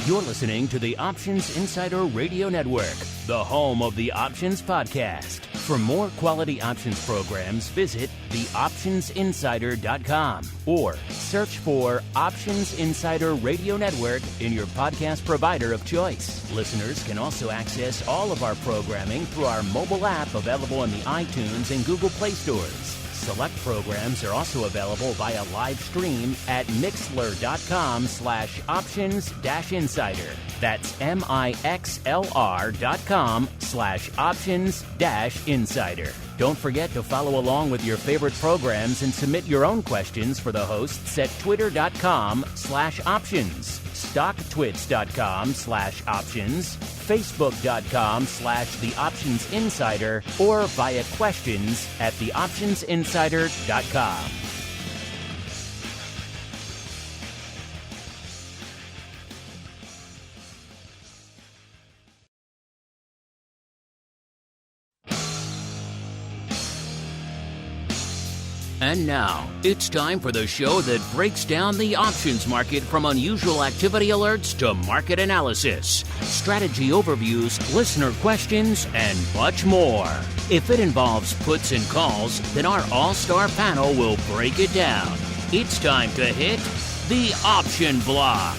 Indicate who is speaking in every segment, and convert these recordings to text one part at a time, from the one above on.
Speaker 1: You're listening to the Options Insider Radio Network, the home of the Options Podcast. For more quality options programs, visit theoptionsinsider.com or search for Options Insider Radio Network in your podcast provider of choice. Listeners can also access all of our programming through our mobile app available in the iTunes and Google Play stores. Select programs are also available via live stream at mixlr.com/options-insider. That's mixlr.com/options-insider. Don't forget to follow along with your favorite programs and submit your own questions for the hosts at twitter.com/options, stocktwits.com/options, facebook.com/theoptionsinsider, or via questions at theoptionsinsider.com. And now, it's time for the show that breaks down the options market from unusual activity alerts to market analysis, strategy overviews, listener questions, and much more. If it involves puts and calls, then our all-star panel will break it down. It's time to hit the Option Block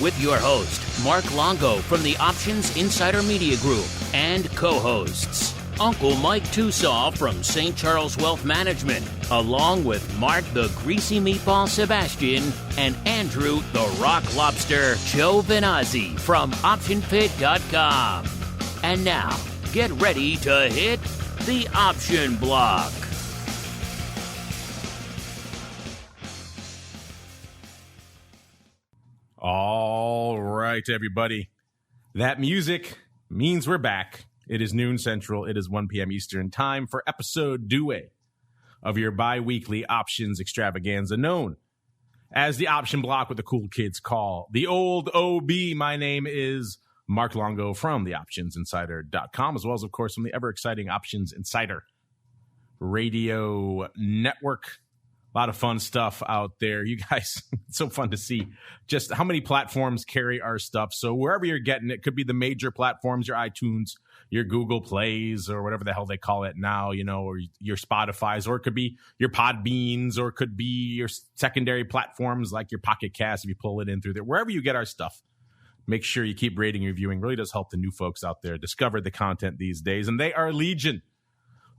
Speaker 1: with your host, Mark Longo from the Options Insider Media Group, and co-hosts, Uncle Mike TOSAW from St. Charles Wealth Management, along with Mark the Greasy Meatball Sebastian and Andrew the Rock Lobster GIOVINAZZI from OptionPit.com. And now, get ready to hit the Option Block.
Speaker 2: All right, everybody. That music means we're back. It is noon Central. It is 1 p.m. Eastern. Time for episode 2 of your bi-weekly options extravaganza known as the Option Block, what the cool kids call the old OB. My name is Mark Longo from the OptionsInsider.com, as well as, of course, from the ever-exciting Options Insider Radio Network. A lot of fun stuff out there. You guys, it's so fun to see just how many platforms carry our stuff. So wherever you're getting it, could be the major platforms, your iTunes, your Google Plays, or whatever the hell they call it now, you know, or your Spotifys, or it could be your Podbeans, or it could be your secondary platforms like your Pocket Cast if you pull it in through there. Wherever you get our stuff, make sure you keep rating and reviewing. Really does help the new folks out there discover the content these days. And they are legion,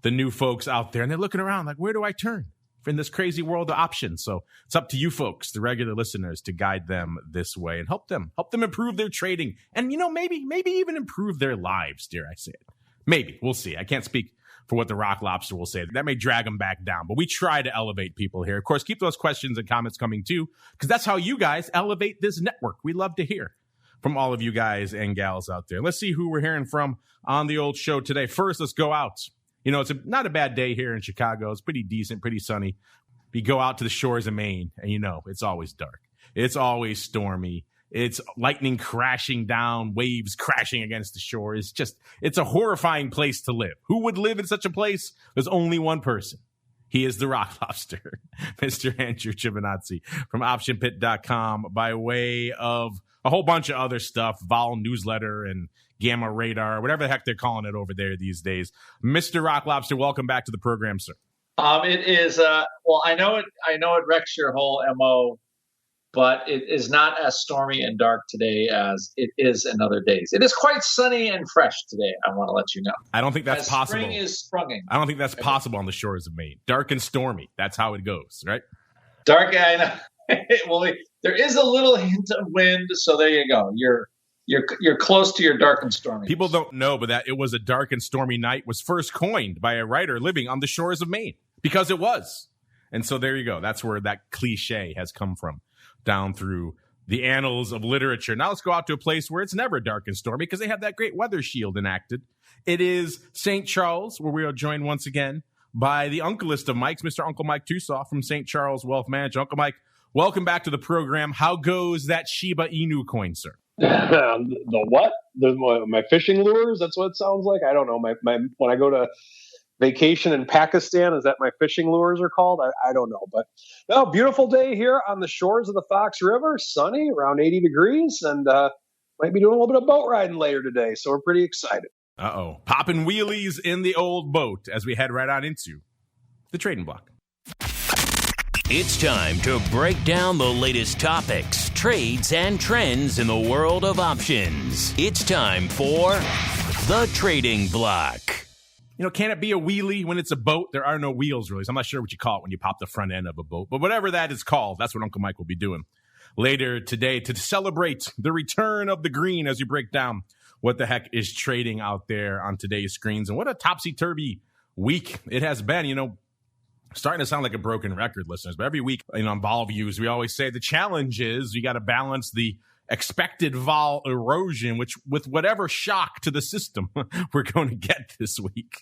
Speaker 2: the new folks out there. And they're looking around like, where do I turn in this crazy world of options? So it's up to you folks, the regular listeners, to guide them this way and help them improve their trading. And, you know, maybe even improve their lives, dare I say it. Maybe. We'll see. I can't speak for what the Rock Lobster will say. That may drag them back down, but we try to elevate people here. Of course, keep those questions and comments coming too, because that's how you guys elevate this network. We love to hear from all of you guys and gals out there. Let's see who we're hearing from on the old show today. First, let's go out. You know, it's not a bad day here in Chicago. It's pretty decent, pretty sunny. You go out to the shores of Maine, and you know, it's always dark. It's always stormy. It's lightning crashing down, waves crashing against the shore. It's a horrifying place to live. Who would live in such a place? There's only one person. He is the Rock Lobster, Mr. Andrew GIOVINAZZI from OptionPit.com, by way of a whole bunch of other stuff, Vol newsletter and Gamma Radar, whatever the heck they're calling it over there these days. Mr. Rock Lobster, welcome back to the program, sir.
Speaker 3: It is, well, I know it wrecks your whole MO, but it is not as stormy and dark today as it is in other days. It is quite sunny and fresh today, I want to let you know.
Speaker 2: I don't think that's
Speaker 3: as
Speaker 2: possible.
Speaker 3: Spring is sprunging.
Speaker 2: I don't think that's possible on the shores of Maine. Dark and stormy. That's how it goes, right?
Speaker 3: Dark, I know. Well, there is a little hint of wind, so there you go. You're close to your dark and stormy.
Speaker 2: People don't know, but that it was a dark and stormy night was first coined by a writer living on the shores of Maine, because it was. And so there you go. That's where that cliche has come from, down through the annals of literature. Now let's go out to a place where it's never dark and stormy, because they have that great weather shield enacted. It is St. Charles, where we are joined once again by the uncleist of Mikes, Mr. Uncle Mike TOSAW from St. Charles Wealth Management. Uncle Mike, welcome back to the program. How goes that Shiba Inu coin, sir?
Speaker 4: The what? My fishing lures? That's what it sounds like. I don't know. My when I go to vacation in Pakistan, is that my fishing lures are called? I don't know. But no, beautiful day here on the shores of the Fox River. Sunny, around 80 degrees, and Might be doing a little bit of boat riding later today, so we're pretty excited.
Speaker 2: Uh-oh. Popping wheelies in the old boat as we head right on into the trading block.
Speaker 1: It's time to break down the latest topics, trades, and trends in the world of options. It's time for the trading block.
Speaker 2: You know, can it be a wheelie when it's a boat? There are no wheels, really. So I'm not sure what you call it when you pop the front end of a boat. But whatever that is called, that's what Uncle Mike will be doing later today to celebrate the return of the green as you break down what the heck is trading out there on today's screens. And what a topsy-turvy week it has been. You know, starting to sound like a broken record, listeners, but every week, on vol views, we always say the challenge is you got to balance the expected vol erosion, which with whatever shock to the system we're going to get this week.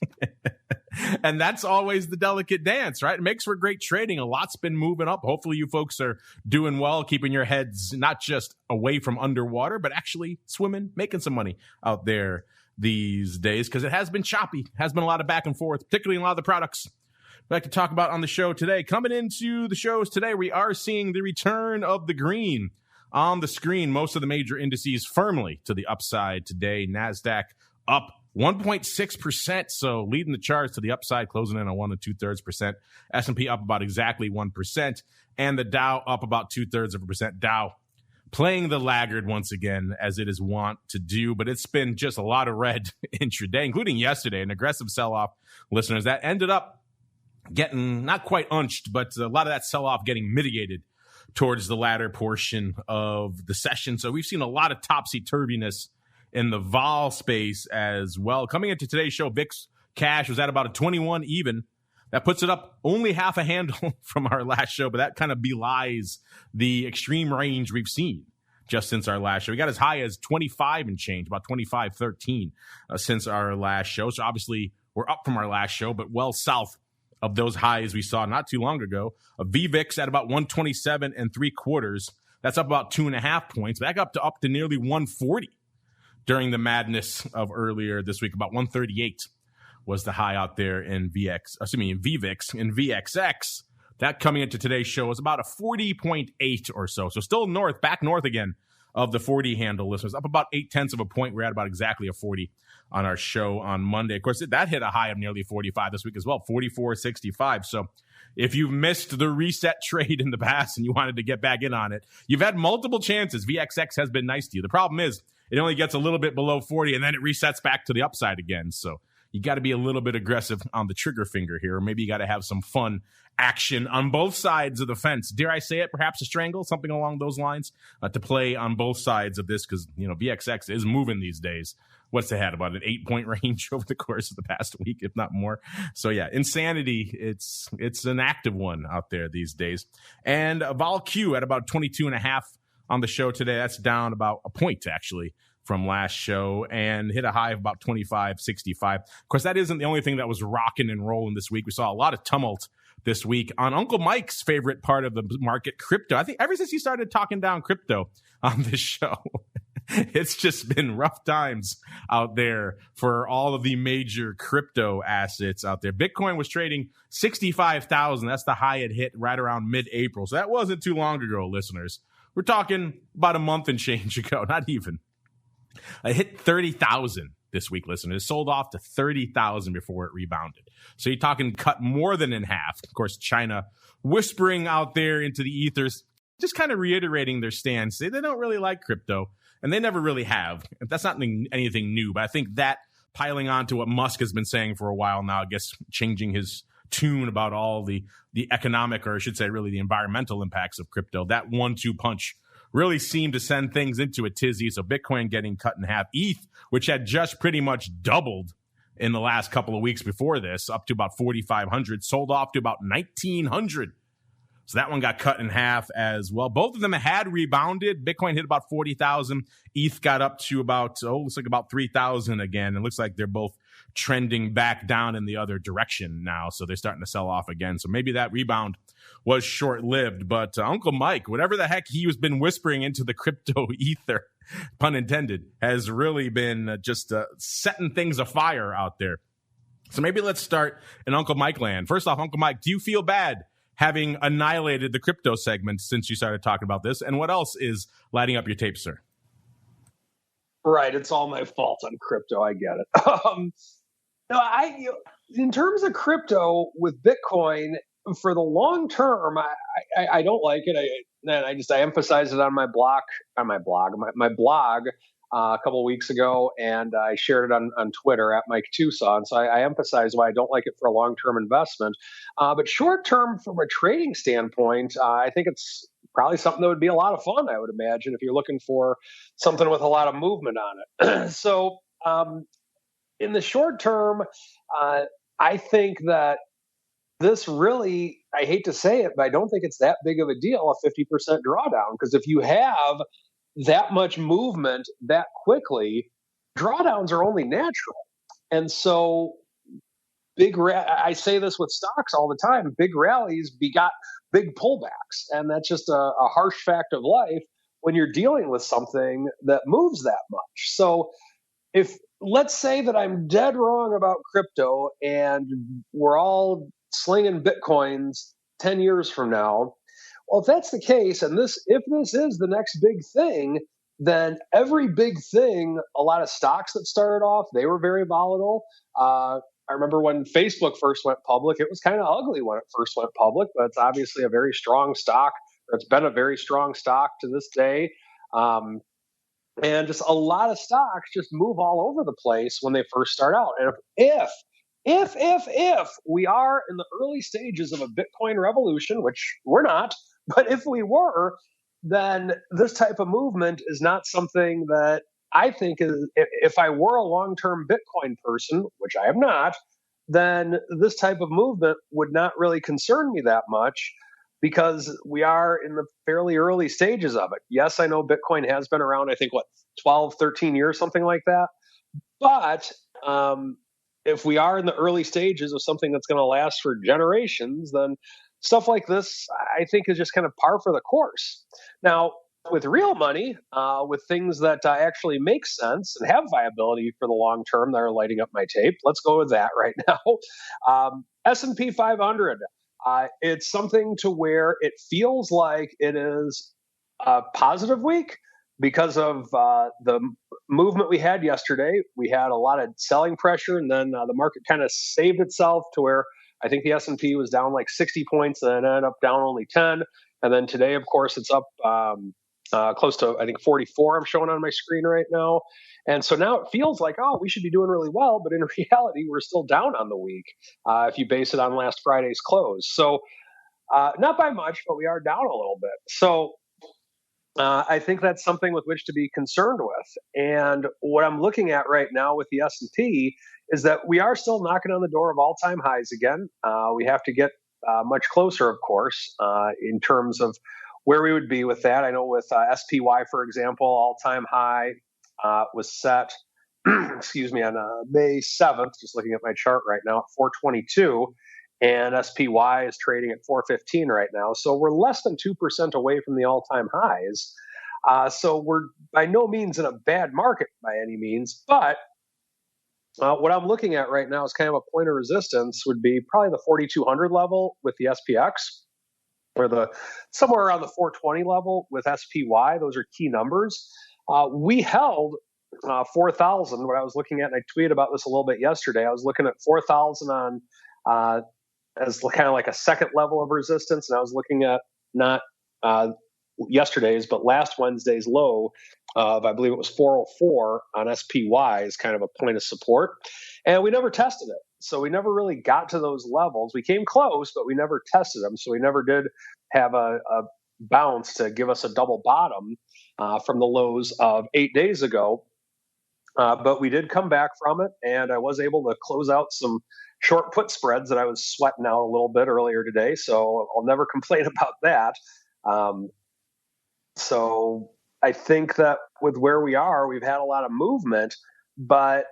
Speaker 2: And that's always the delicate dance, right? It makes for great trading. A lot's been moving up. Hopefully you folks are doing well, keeping your heads not just away from underwater, but actually swimming, making some money out there these days, because it has been choppy, has been a lot of back and forth, particularly in a lot of the products we'd like to talk about on the show today. Coming into the shows today, we are seeing the return of the green on the screen. Most of the major indices firmly to the upside today. NASDAQ up 1.6%, so leading the charts to the upside, closing in on 1 2/3%. S&P up about exactly 1%, and the Dow up about 2/3%. Dow playing the laggard once again, as it is wont to do, but it's been just a lot of red intraday, including yesterday, an aggressive sell-off, listeners, that ended up getting not quite unched, but a lot of that sell-off getting mitigated towards the latter portion of the session. So we've seen a lot of topsy-turviness in the vol space as well. Coming into today's show, VIX cash was at about a 21 even. That puts it up only half a handle from our last show, but that kind of belies the extreme range we've seen just since our last show. We got as high as 25 and change, about 25.13 since our last show. So obviously we're up from our last show, but well south of those highs we saw not too long ago. A VVIX at about 127 3/4. That's up about 2.5 points. Back up to nearly 140 during the madness of earlier this week. About 138 was the high out there in VVIX. In VXX, that coming into today's show was about a 40.8 or so. So still north, back north again of the 40 handle, listeners. Up about 0.8 of a point. We're at about exactly a 40 on our show on Monday. Of course, that hit a high of nearly 45 this week as well, 44.65. So if you've missed the reset trade in the past and you wanted to get back in on it, you've had multiple chances. VXX has been nice to you. The problem is it only gets a little bit below 40 and then it resets back to the upside again. So you got to be a little bit aggressive on the trigger finger here, or maybe you got to have some fun action on both sides of the fence. Dare I say it? Perhaps a strangle, something along those lines, to play on both sides of this, because VXX is moving these days. What's it had, about an 8-point range over the course of the past week, if not more. So yeah, insanity. It's an active one out there these days. And Vol Q at about 22.5 on the show today. That's down about a point actually from last show, and hit a high of about 25.65. Of course, that isn't the only thing that was rocking and rolling this week. We saw a lot of tumult this week on Uncle Mike's favorite part of the market, crypto. I think ever since he started talking down crypto on this show, it's just been rough times out there for all of the major crypto assets out there. Bitcoin was trading 65,000. That's the high it hit right around mid-April. So that wasn't too long ago, listeners. We're talking about a month and change ago, not even. It hit 30,000 this week, listeners. It sold off to 30,000 before it rebounded. So you're talking cut more than in half. Of course, China whispering out there into the ethers, just kind of reiterating their stance. They don't really like crypto, and they never really have. That's not anything new, but I think that piling on to what Musk has been saying for a while now, I guess changing his tune about all the economic, or I should say really the environmental impacts of crypto, that 1-2 punch really seemed to send things into a tizzy. So Bitcoin getting cut in half. ETH, which had just pretty much doubled in the last couple of weeks before this, up to about 4,500, sold off to about 1,900. So that one got cut in half as well. Both of them had rebounded. Bitcoin hit about 40,000. ETH got up to looks like about 3,000 again. It looks like they're both trending back down in the other direction now. So they're starting to sell off again. So maybe that rebound was short-lived. But Uncle Mike, whatever the heck he has been whispering into the crypto ether, pun intended, has really been just setting things afire out there. So maybe let's start in Uncle Mike land. First off, Uncle Mike, do you feel bad having annihilated the crypto segment since you started talking about this? And what else is lighting up your tape, sir?
Speaker 4: Right. It's all my fault on crypto. I get it. No, in terms of crypto with Bitcoin for the long term, I don't like it. I emphasized it on my blog, my blog a couple of weeks ago, and I shared it on Twitter at Mike Tucson. So I emphasize why I don't like it for a long term investment. But short term, from a trading standpoint, I think it's probably something that would be a lot of fun. I would imagine if you're looking for something with a lot of movement on it. So. In the short term, I think that this really, I hate to say it, but I don't think it's that big of a deal, a 50% drawdown. Because if you have that much movement that quickly, drawdowns are only natural. And so I say this with stocks all the time, big rallies begot big pullbacks. And that's just a harsh fact of life when you're dealing with something that moves that much. So if let's say that I'm dead wrong about crypto and we're all slinging Bitcoins 10 years from now, well, if that's the case, and if this is the next big thing, then every big thing, a lot of stocks that started off, they were very volatile. I remember when Facebook first went public, it was kind of ugly when it first went public, but it's obviously a very strong stock. It's been a very strong stock to this day. And just a lot of stocks just move all over the place when they first start out. And if we are in the early stages of a Bitcoin revolution, which we're not, but if we were, then this type of movement is not something that I think is, if I were a long-term Bitcoin person, which I am not, then this type of movement would not really concern me that much, because we are in the fairly early stages of it. Yes, I know Bitcoin has been around, I think, 12, 13 years, something like that. But if we are in the early stages of something that's going to last for generations, then stuff like this, I think, is just kind of par for the course. Now, with real money, with things that actually make sense and have viability for the long term that are lighting up my tape, let's go with that right now. S&P 500. It's something to where it feels like it is a positive week because of the movement we had yesterday. We had a lot of selling pressure, and then the market kind of saved itself to where I think the S&P was down like 60 points and it ended up down only 10. And then today, of course, it's up close to, I think, 44 I'm showing on my screen right now. And so now it feels like, oh, we should be doing really well. But in reality, we're still down on the week if you base it on last Friday's close. So not by much, but we are down a little bit. So I think that's something with which to be concerned with. And what I'm looking at right now with the S&P is that we are still knocking on the door of all-time highs again. We have to get much closer, of course, in terms of where we would be with that. I know with SPY, for example, all-time high was set, excuse me, on May 7th, just looking at my chart right now, at 422, and SPY is trading at 415 right now. So we're less than 2% away from the all-time highs. So we're by no means in a bad market by any means, but what I'm looking at right now is kind of a point of resistance would be probably the 4,200 level with the SPX, or somewhere around the 420 level with SPY. Those are key numbers. We held 4,000. What I was looking at, and I tweeted about this a little bit yesterday, I was looking at 4,000 on as kind of like a second level of resistance, and I was looking at not yesterday's, but last Wednesday's low of, I believe it was 404 on SPY as kind of a point of support. And we never tested it. So we never really got to those levels. We came close, but we never tested them. So we never did have a bounce to give us a double bottom from the lows of 8 days ago. But we did come back from it, and I was able to close out some short put spreads that I was sweating out a little bit earlier today. So I'll never complain about that. So I think that with where we are, we've had a lot of movement, but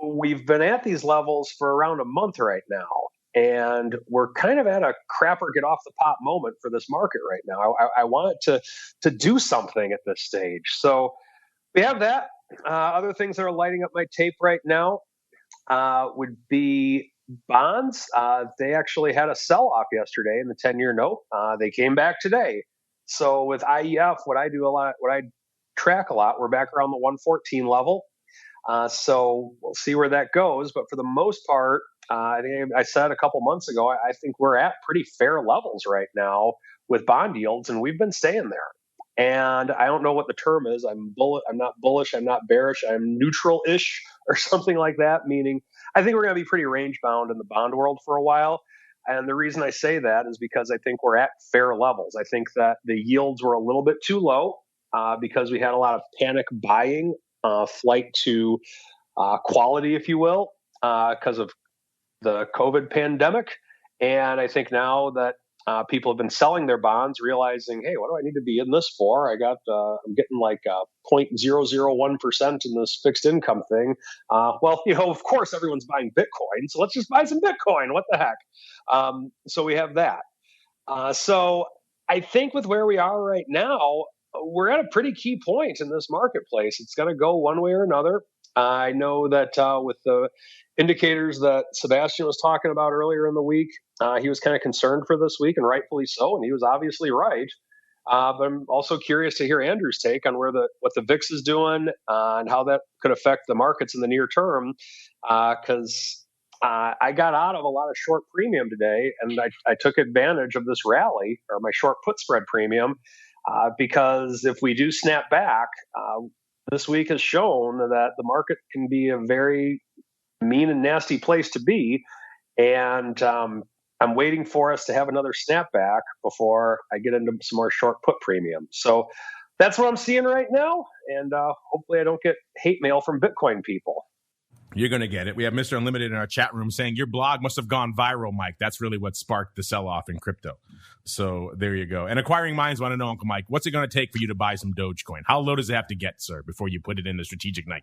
Speaker 4: we've been at these levels for around a month right now. And we're kind of at a crapper get off the pot moment for this market right now. I want it to do something at this stage. So we have that. Other things that are lighting up my tape right now would be bonds. They actually had a sell-off yesterday in the 10-year note. They came back today. So with IEF, what I track a lot. We're back around the 114 level. So we'll see where that goes. But for the most part, I think I said a couple months ago, I think we're at pretty fair levels right now with bond yields, and we've been staying there. And I don't know what the term is. I'm not bullish. I'm not bearish. I'm neutral-ish or something like that, meaning I think we're going to be pretty range-bound in the bond world for a while. And the reason I say that is because I think we're at fair levels. I think that the yields were a little bit too low because we had a lot of panic buying, flight to quality, if you will, because of the COVID pandemic. And I think now that people have been selling their bonds, realizing, hey, what do I need to be in this for? I'm getting like 0.001% in this fixed income thing. Well, of course, everyone's buying Bitcoin, so let's just buy some Bitcoin. What the heck? So we have that. So I think with where we are right now, we're at a pretty key point in this marketplace. It's going to go one way or another. I know that with the indicators that Sebastian was talking about earlier in the week, he was kind of concerned for this week, and rightfully so, and he was obviously right. But I'm also curious to hear Andrew's take on what the VIX is doing and how that could affect the markets in the near term, because I got out of a lot of short premium today, and I took advantage of this rally, or my short put spread premium, because if we do snap back, this week has shown that the market can be a very mean and nasty place to be. And I'm waiting for us to have another snapback before I get into some more short put premium. So that's what I'm seeing right now. And hopefully I don't get hate mail from Bitcoin people.
Speaker 2: You're going to get it. We have Mr. Unlimited in our chat room saying your blog must have gone viral, Mike. That's really what sparked the sell-off in crypto. So there you go. And Acquiring Minds want to know, Uncle Mike, what's it going to take for you to buy some Dogecoin? How low does it have to get, sir, before you put it in the strategic night?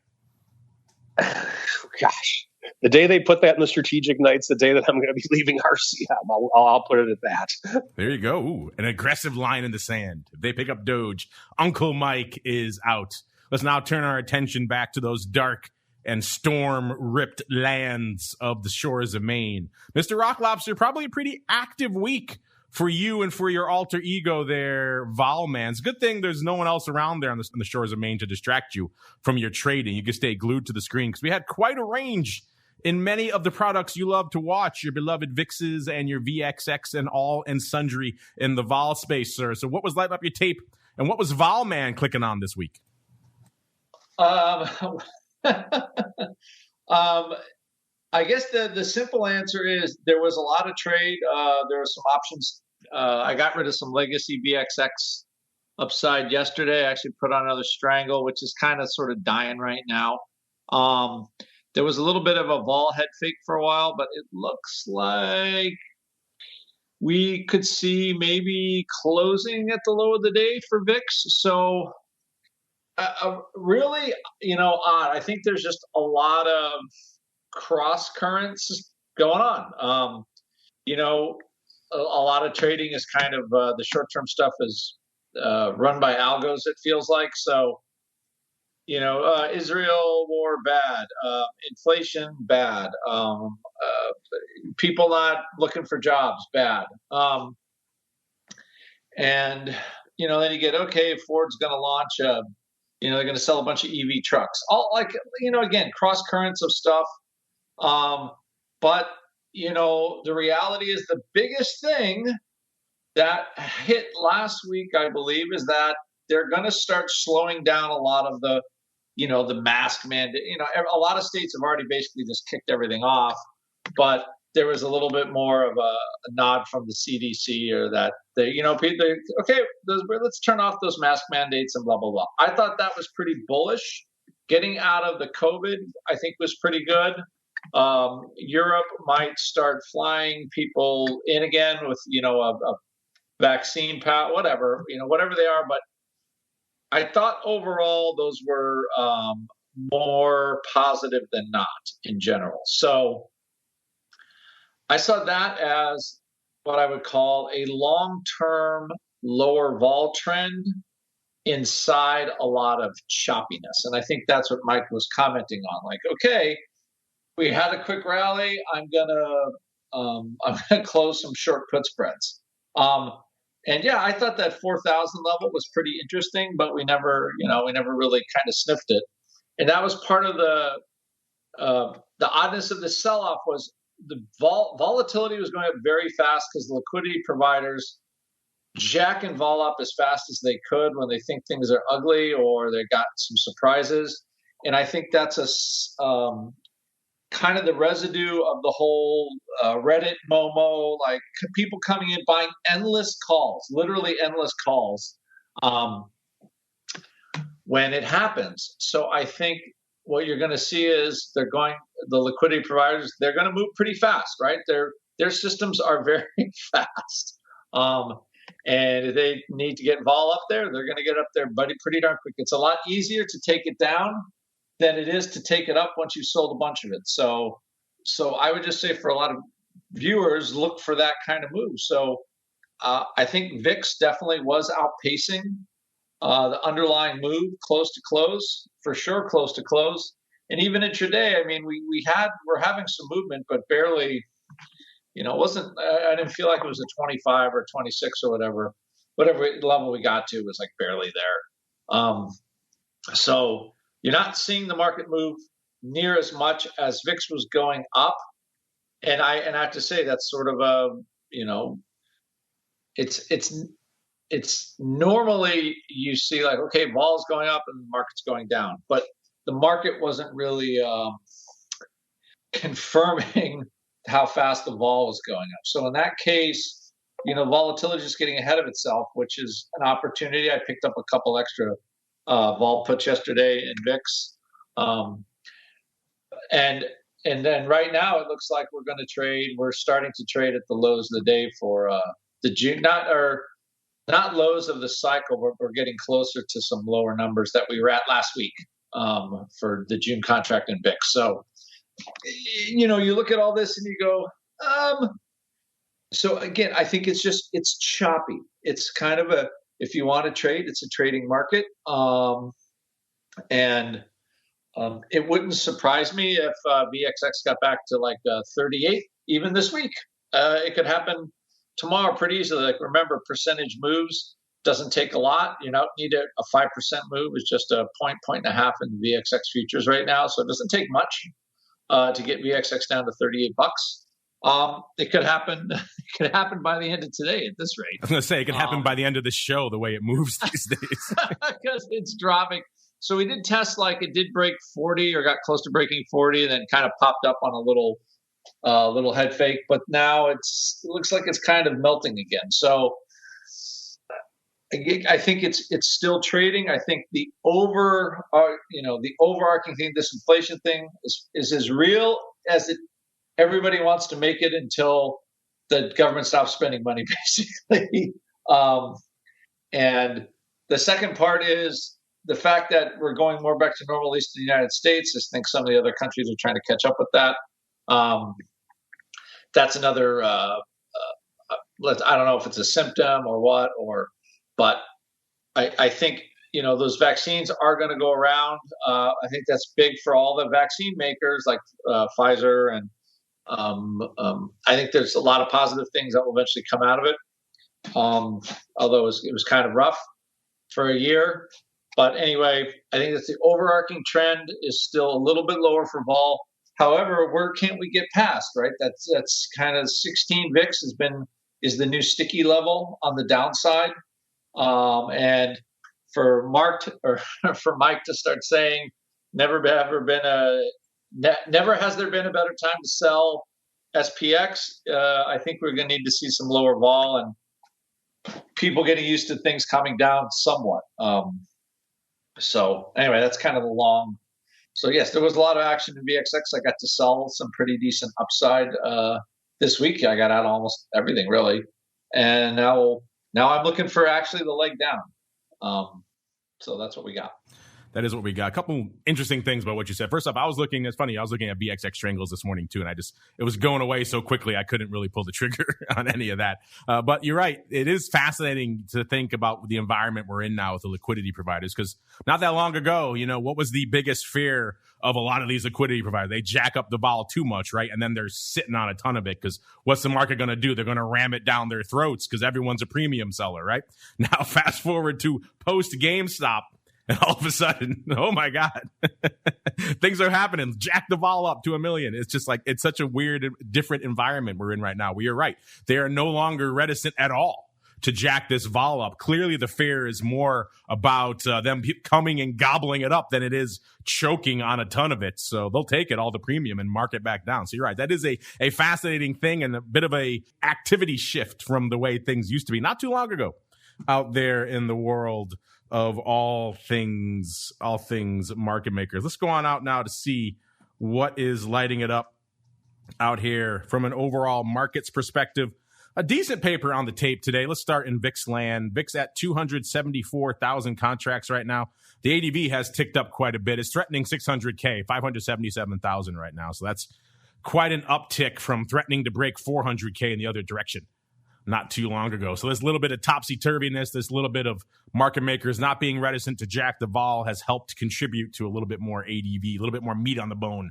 Speaker 4: Gosh, the day they put that in the strategic night's the day that I'm going to be leaving RCM. I'll put it at that.
Speaker 2: There you go. Ooh, an aggressive line in the sand. If they pick up Doge, Uncle Mike is out. Let's now turn our attention back to those dark and storm-ripped lands of the shores of Maine. Mr. Rock Lobster, probably a pretty active week for you and for your alter ego there, Volmans. Good thing there's no one else around there on the shores of Maine to distract you from your trading. You can stay glued to the screen because we had quite a range in many of the products you love to watch, your beloved VIXs and your VXX and all and sundry in the Vol space, sir. So what was lighting up your tape, and what was Volman clicking on this week?
Speaker 3: I guess the simple answer is there was a lot of trade. There were some options. I got rid of some legacy VXX upside yesterday. I actually put on another strangle, which is kind of sort of dying right now. There was a little bit of a vol head fake for a while, but it looks like we could see maybe closing at the low of the day for VIX. So really, odd. I think there's just a lot of cross currents going on. A lot of trading is kind of the short-term stuff is run by algos, it feels like. So, Israel war bad, inflation bad, people not looking for jobs bad. And then you get, okay, Ford's going to launch they're going to sell a bunch of EV trucks. All again, cross currents of stuff. But the reality is the biggest thing that hit last week, I believe, is that they're going to start slowing down a lot of the mask mandate. A lot of states have already basically just kicked everything off, but there was a little bit more of a nod from the CDC or that let's turn off those mask mandates and blah, blah, blah. I thought that was pretty bullish. Getting out of the COVID, I think, was pretty good. Europe might start flying people in again with, a vaccine whatever they are. But I thought overall those were more positive than not in general. So I saw that as what I would call a long-term lower vol trend inside a lot of choppiness. And I think that's what Mike was commenting on. Like, okay, we had a quick rally. I'm gonna close some short put spreads. And yeah, I thought that 4,000 level was pretty interesting, but we never really kind of sniffed it. And that was part of the oddness of the sell-off was the volatility was going up very fast because the liquidity providers jack and vol up as fast as they could when they think things are ugly or they got some surprises. And I think that's kind of the residue of the whole Reddit Momo, like people coming in buying endless calls, literally endless calls when it happens. So I think what you're going to see is the liquidity providers, they're going to move pretty fast, right? Their systems are very fast. And if they need to get vol up there, they're going to get up there pretty darn quick. It's a lot easier to take it down than it is to take it up once you've sold a bunch of it. So I would just say for a lot of viewers, look for that kind of move. So I think VIX definitely was outpacing the underlying move close to close, for sure close to close. And even intraday, I mean, we're having some movement, but barely, it wasn't, I didn't feel like it was a 25 or 26 or whatever level we got to was like barely there. So you're not seeing the market move near as much as VIX was going up. And I have to say that's sort of it's normally you see like, okay, vol's going up and the market's going down, but the market wasn't really confirming how fast the vol was going up. So in that case, volatility is getting ahead of itself, which is an opportunity. I picked up a couple extra vol puts yesterday in VIX. And then right now it looks like we're starting to trade at the lows of the day for the June, not lows of the cycle, but we're getting closer to some lower numbers that we were at last week for the June contract in VIX. So, you look at all this and you go, so again, I think it's choppy. It's kind of if you want to trade, it's a trading market. And it wouldn't surprise me if VXX got back to like 38 even this week. It could happen tomorrow pretty easily. Like, remember, percentage moves doesn't take a lot. You don't need a 5% move. It's just a point and a half in the VXX futures right now. So it doesn't take much to get VXX down to $38. It could happen. It could happen by the end of today at this rate.
Speaker 2: I was going to say it could happen by the end of the show the way it moves these days
Speaker 3: because it's dropping. So we did test, like it did break 40 or got close to breaking 40, and then kind of popped up on a little head fake. But now it looks like it's kind of melting again. So I think it's still trading. I think the overarching thing, this inflation thing, is as real as everybody wants to make it until the government stops spending money, basically. And the second part is the fact that we're going more back to normal, at least in the United States. I think some of the other countries are trying to catch up with that. That's another. I don't know if it's a symptom or what, but I think those vaccines are going to go around. I think that's big for all the vaccine makers like Pfizer, and I think there's a lot of positive things that will eventually come out of it. Although it was kind of rough for a year. But anyway, I think that the overarching trend is still a little bit lower for vol. However, where can't we get past, right? That's kind of 16 VIX is the new sticky level on the downside. And for Mike to start saying, never has there been a better time to sell SPX. I think we're going to need to see some lower vol and people getting used to things coming down somewhat. So anyway, that's kind of the long. So yes, there was a lot of action in VXX. I got to sell some pretty decent upside this week. I got out almost everything really, and now I'm looking for actually the leg down. So that's what we got.
Speaker 2: That is what we got. A couple interesting things about what you said. First off, it's funny, I was looking at VXX Strangles this morning too, and it was going away so quickly I couldn't really pull the trigger on any of that. But you're right. It is fascinating to think about the environment we're in now with the liquidity providers, because not that long ago, what was the biggest fear of a lot of these liquidity providers? They jack up the vol too much, right? And then they're sitting on a ton of it, because what's the market going to do? They're going to ram it down their throats because everyone's a premium seller, right? Now, fast forward to post GameStop. And all of a sudden, oh my God, things are happening. Jack the vol up to 1 million. It's just like, it's such a weird, different environment we're in right now. You're right. They are no longer reticent at all to jack this vol up. Clearly, the fear is more about them coming and gobbling it up than it is choking on a ton of it. So they'll take it, all the premium, and mark it back down. So you're right. That is a fascinating thing and a bit of a activity shift from the way things used to be not too long ago out there in the world of all things market makers. Let's go on out now to see what is lighting it up out here from an overall markets perspective. A decent paper on the tape today. Let's start in VIX land. VIX at 274,000 contracts right now. The ADV has ticked up quite a bit. It's threatening 600K, 577,000 right now. So that's quite an uptick from threatening to break 400K in the other direction not too long ago. So there's a little bit of topsy-turviness, this little bit of market makers not being reticent to jack the vol has helped contribute to a little bit more ADV, a little bit more meat on the bone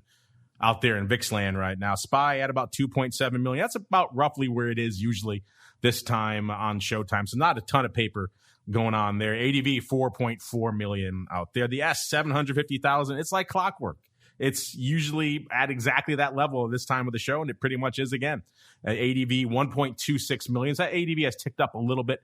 Speaker 2: out there in VIX land right now. SPY at about 2.7 million. That's about roughly where it is usually this time on Showtime. So not a ton of paper going on there. ADV 4.4 million out there. The S 750,000. It's like clockwork. It's usually at exactly that level at this time of the show, and it pretty much is again. ADV 1.26 million. So that ADV has ticked up a little bit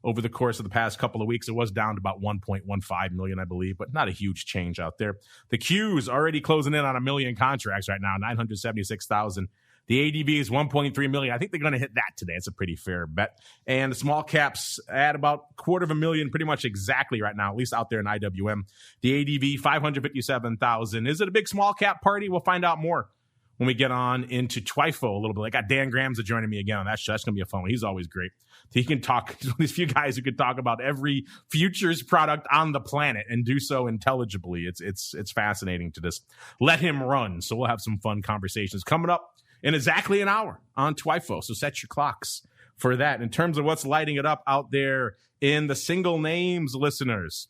Speaker 2: over the course of the past couple of weeks. It was down to about 1.15 million, I believe, but not a huge change out there. The Q's already closing in on 1 million contracts right now, 976,000. The ADV is 1.3 million. I think they're going to hit that today. It's a pretty fair bet. And the small caps at about 250,000, pretty much exactly right now, at least out there in IWM. The ADV, 557,000. Is it a big small cap party? We'll find out more when we get on into TWIFO a little bit. I got Dan Graham's joining me again on that show. That's going to be a fun one. He's always great. He can talk, these few guys who can talk about every futures product on the planet and do so intelligibly. It's fascinating to just let him run. So we'll have some fun conversations coming up in exactly an hour on TWIFO. So set your clocks for that. In terms of what's lighting it up out there in the single names, listeners,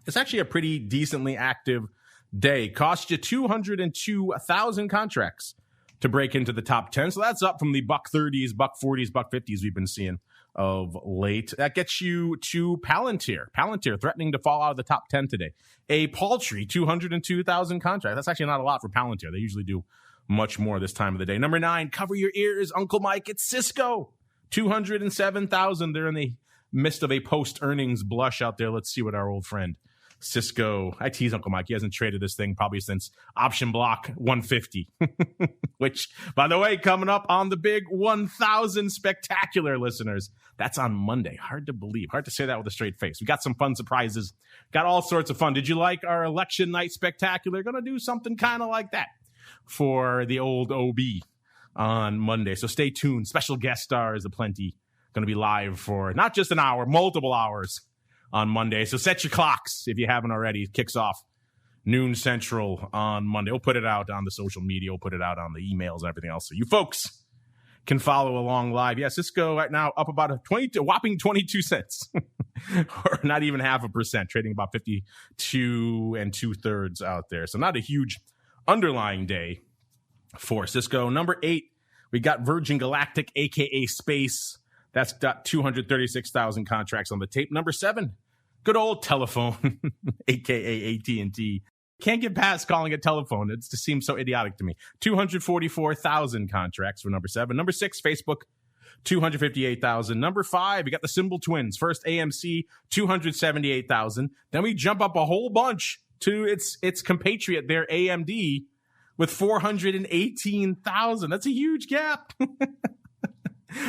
Speaker 2: it's actually a pretty decently active day. Cost you 202,000 contracts to break into the top 10. So that's up from the $130s, $140s, $150s we've been seeing of late. That gets you to Palantir. Palantir threatening to fall out of the top 10 today. A paltry 202,000 contracts. That's actually not a lot for Palantir. They usually do much more this time of the day. Number 9, cover your ears, Uncle Mike. It's Cisco. 207,000. They're in the midst of a post-earnings blush out there. Let's see what our old friend Cisco. I tease Uncle Mike. He hasn't traded this thing probably since option block 150, which, by the way, coming up on the big 1,000 spectacular, listeners. That's on Monday. Hard to believe. Hard to say that with a straight face. We got some fun surprises. Got all sorts of fun. Did you like our election night spectacular? Going to do something kind of like that for the old OB on Monday. So stay tuned. Special guest stars aplenty. Going to be live for not just an hour, multiple hours on Monday. So set your clocks if you haven't already. It kicks off noon Central on Monday. We'll put it out on the social media. We'll put it out on the emails and everything else. So you folks can follow along live. Yeah, Cisco right now up about a whopping 22 cents or not even 0.5%, trading about 52 2/3 out there. So not a huge underlying day for Cisco. Number 8, we got Virgin Galactic, aka Space. That's got 236,000 contracts on the tape. Number 7, good old Telephone, aka AT&T. Can't get past calling it Telephone. It just seems so idiotic to me. 244,000 contracts for number 7. Number 6, Facebook, 258,000. Number 5, we got the Symbol Twins. First, AMC, 278,000. Then we jump up a whole bunch to its compatriot there, AMD, with 418,000. That's a huge gap.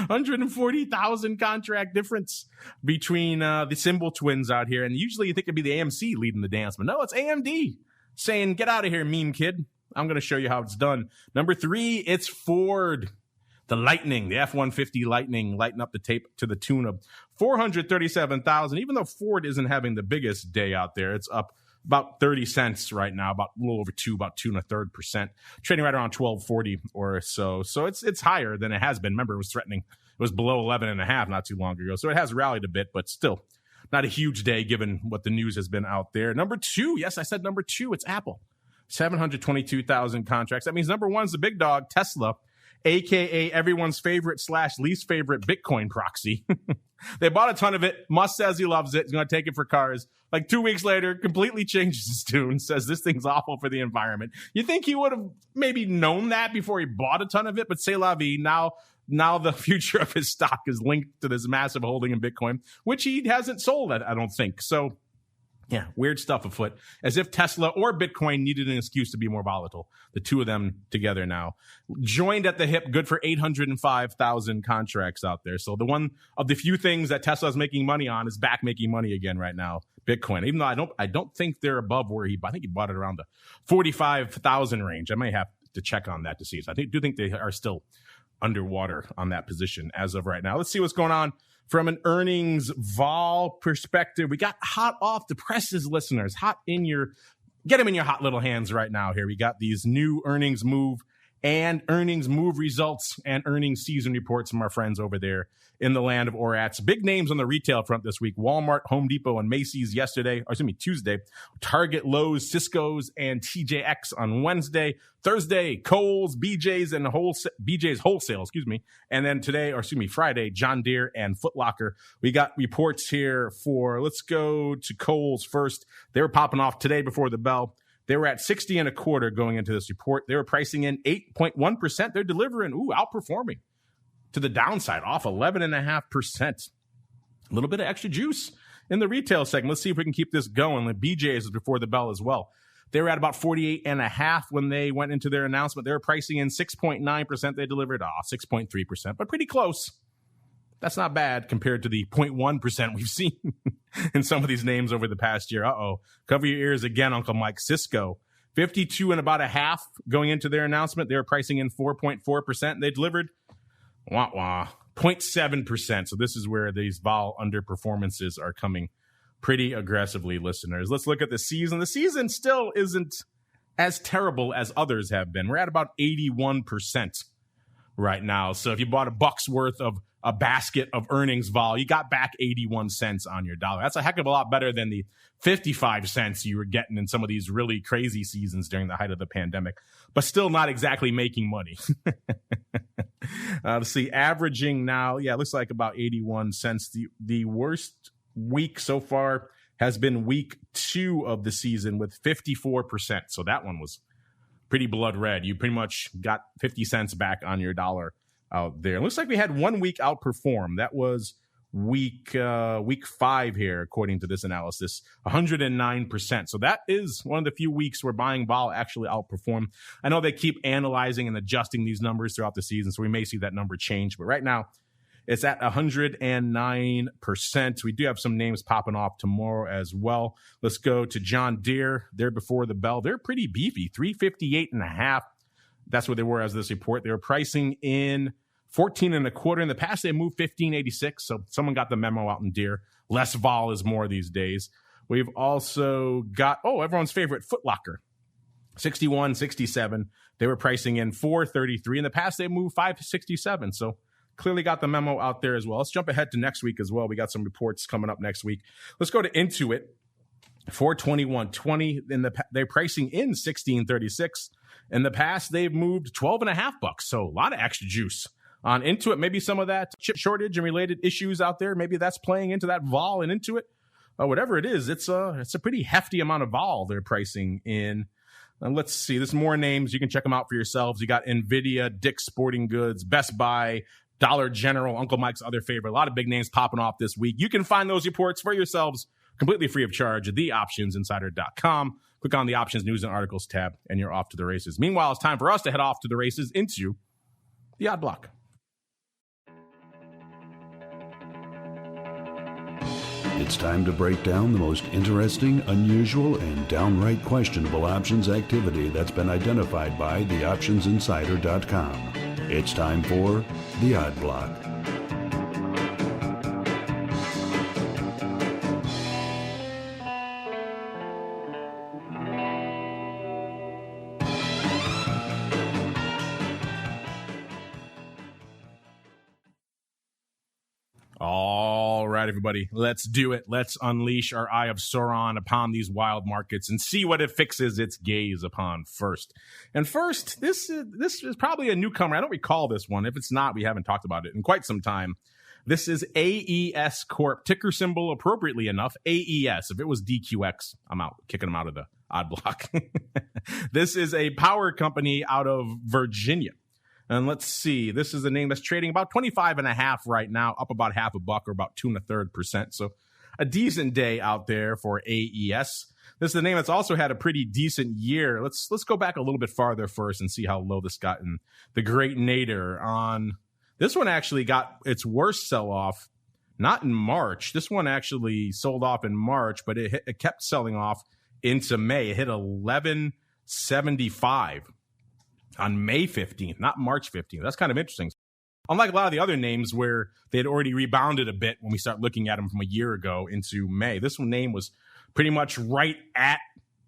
Speaker 2: 140,000 contract difference between the Symbol Twins out here. And usually you think it'd be the AMC leading the dance, but no, it's AMD saying, get out of here, meme kid. I'm going to show you how it's done. Number 3, it's Ford. The Lightning, the F-150 Lightning, lighting up the tape to the tune of 437,000. Even though Ford isn't having the biggest day out there, it's up about 30 cents right now, about a little over about 2.33%, trading right around 12.40 or so. So it's higher than it has been. Remember, it was threatening. It was below 11.5 not too long ago. So it has rallied a bit, but still not a huge day given what the news has been out there. Number 2, yes, I said number 2, it's Apple. 722,000 contracts. That means number 1 is the big dog, Tesla, a.k.a. everyone's favorite / least favorite Bitcoin proxy. They bought a ton of it. Musk says he loves it. He's going to take it for cars. Like 2 weeks later, completely changes his tune, says this thing's awful for the environment. You think he would have maybe known that before he bought a ton of it? But c'est la vie. Now the future of his stock is linked to this massive holding in Bitcoin, which he hasn't sold, I don't think. So, yeah, weird stuff afoot. As if Tesla or Bitcoin needed an excuse to be more volatile. The two of them together now. Joined at the hip, good for 805,000 contracts out there. So the one of the few things that Tesla is making money on is back making money again right now. Bitcoin, even though I don't think they're above where I think he bought it around the 45,000 range. I may have to check on that to see. So I do think they are still underwater on that position as of right now. Let's see what's going on from an earnings vol perspective. We got hot off the presses, listeners. Get them in your hot little hands right now here. We got these new earnings move results and earnings season reports from our friends over there in the land of Orats. Big names on the retail front this week. Walmart, Home Depot, and Macy's Tuesday. Target, Lowe's, Cisco's, and TJX on Wednesday. Thursday, Kohl's, BJ's Wholesale, And then Friday, John Deere and Foot Locker. We got reports here let's go to Kohl's first. They were popping off today before the bell. They were at 60 and a quarter going into this report. They were pricing in 8.1%. They're delivering, outperforming to the downside, off 11.5%. A little bit of extra juice in the retail segment. Let's see if we can keep this going. The BJ's is before the bell as well. They were at about 48.5 when they went into their announcement. They were pricing in 6.9%. They delivered 6.3%, but pretty close. That's not bad compared to the 0.1% we've seen in some of these names over the past year. Cover your ears again, Uncle Mike. Cisco, 52 and about a half going into their announcement. They were pricing in 4.4%. They delivered 0.7%. So this is where these vol underperformances are coming pretty aggressively, listeners. Let's look at the season. The season still isn't as terrible as others have been. We're at about 81% right now. So if you bought $1 worth of a basket of earnings vol, you got back 81 cents on your dollar. That's a heck of a lot better than the 55 cents you were getting in some of these really crazy seasons during the height of the pandemic, but still not exactly making money. Let's see, averaging now, looks like about 81 cents. The worst week so far has been week 2 of the season with 54%. So that one was pretty blood red. You pretty much got 50 cents back on your dollar out there. It looks like we had 1 week outperform. That was week 5 here, according to this analysis, 109%. So that is one of the few weeks where buying vol actually outperformed. I know they keep analyzing and adjusting these numbers throughout the season, so we may see that number change. But right now, it's at 109%. We do have some names popping off tomorrow as well. Let's go to John Deere. They're before the bell. They're pretty beefy, 358.5. That's what they were as this report. They were pricing in 14 and a quarter. In the past, they moved 15.86. So someone got the memo out in Deere. Less vol is more these days. We've also got, everyone's favorite, Foot Locker, 61.67. They were pricing in 4.33. In the past, they moved 5.67. So clearly got the memo out there as well. Let's jump ahead to next week as well. We got some reports coming up next week. Let's go to Intuit, 421.20. They're pricing in 16.36. In the past, they've moved $12.50. So a lot of extra juice on Intuit. Maybe some of that chip shortage and related issues out there, maybe that's playing into that vol and Intuit. Whatever it is, it's a pretty hefty amount of vol they're pricing in. Let's see. There's more names. You can check them out for yourselves. You got NVIDIA, Dick's Sporting Goods, Best Buy, Dollar General, Uncle Mike's other favorite. A lot of big names popping off this week. You can find those reports for yourselves completely free of charge at theoptionsinsider.com. Click on the Options News and Articles tab, and you're off to the races. Meanwhile, it's time for us to head off to the races into the Odd Block.
Speaker 5: It's time to break down the most interesting, unusual, and downright questionable options activity that's been identified by theoptionsinsider.com. It's time for the Odd Block.
Speaker 2: All right, everybody, let's do it. Let's unleash our Eye of Sauron upon these wild markets and see what it fixes its gaze upon first. And first, this is probably a newcomer. I don't recall this one. If it's not, we haven't talked about it in quite some time. This is AES Corp, ticker symbol, appropriately enough, AES. If it was DQX, I'm out, kicking them out of the odd block. This is a power company out of Virginia. And let's see, this is a name that's trading about 25.5 right now, up about half a buck or about 2 1/3%. So a decent day out there for AES. This is a name that's also had a pretty decent year. Let's go back a little bit farther first and see how low this got in the Great Nadir. On this one actually got its worst sell-off, not in March. This one actually sold off in March, but it kept selling off into May. It hit 1175 on May 15th, not March 15th. That's kind of interesting. Unlike a lot of the other names where they had already rebounded a bit when we start looking at them from a year ago into May, this one name was pretty much right at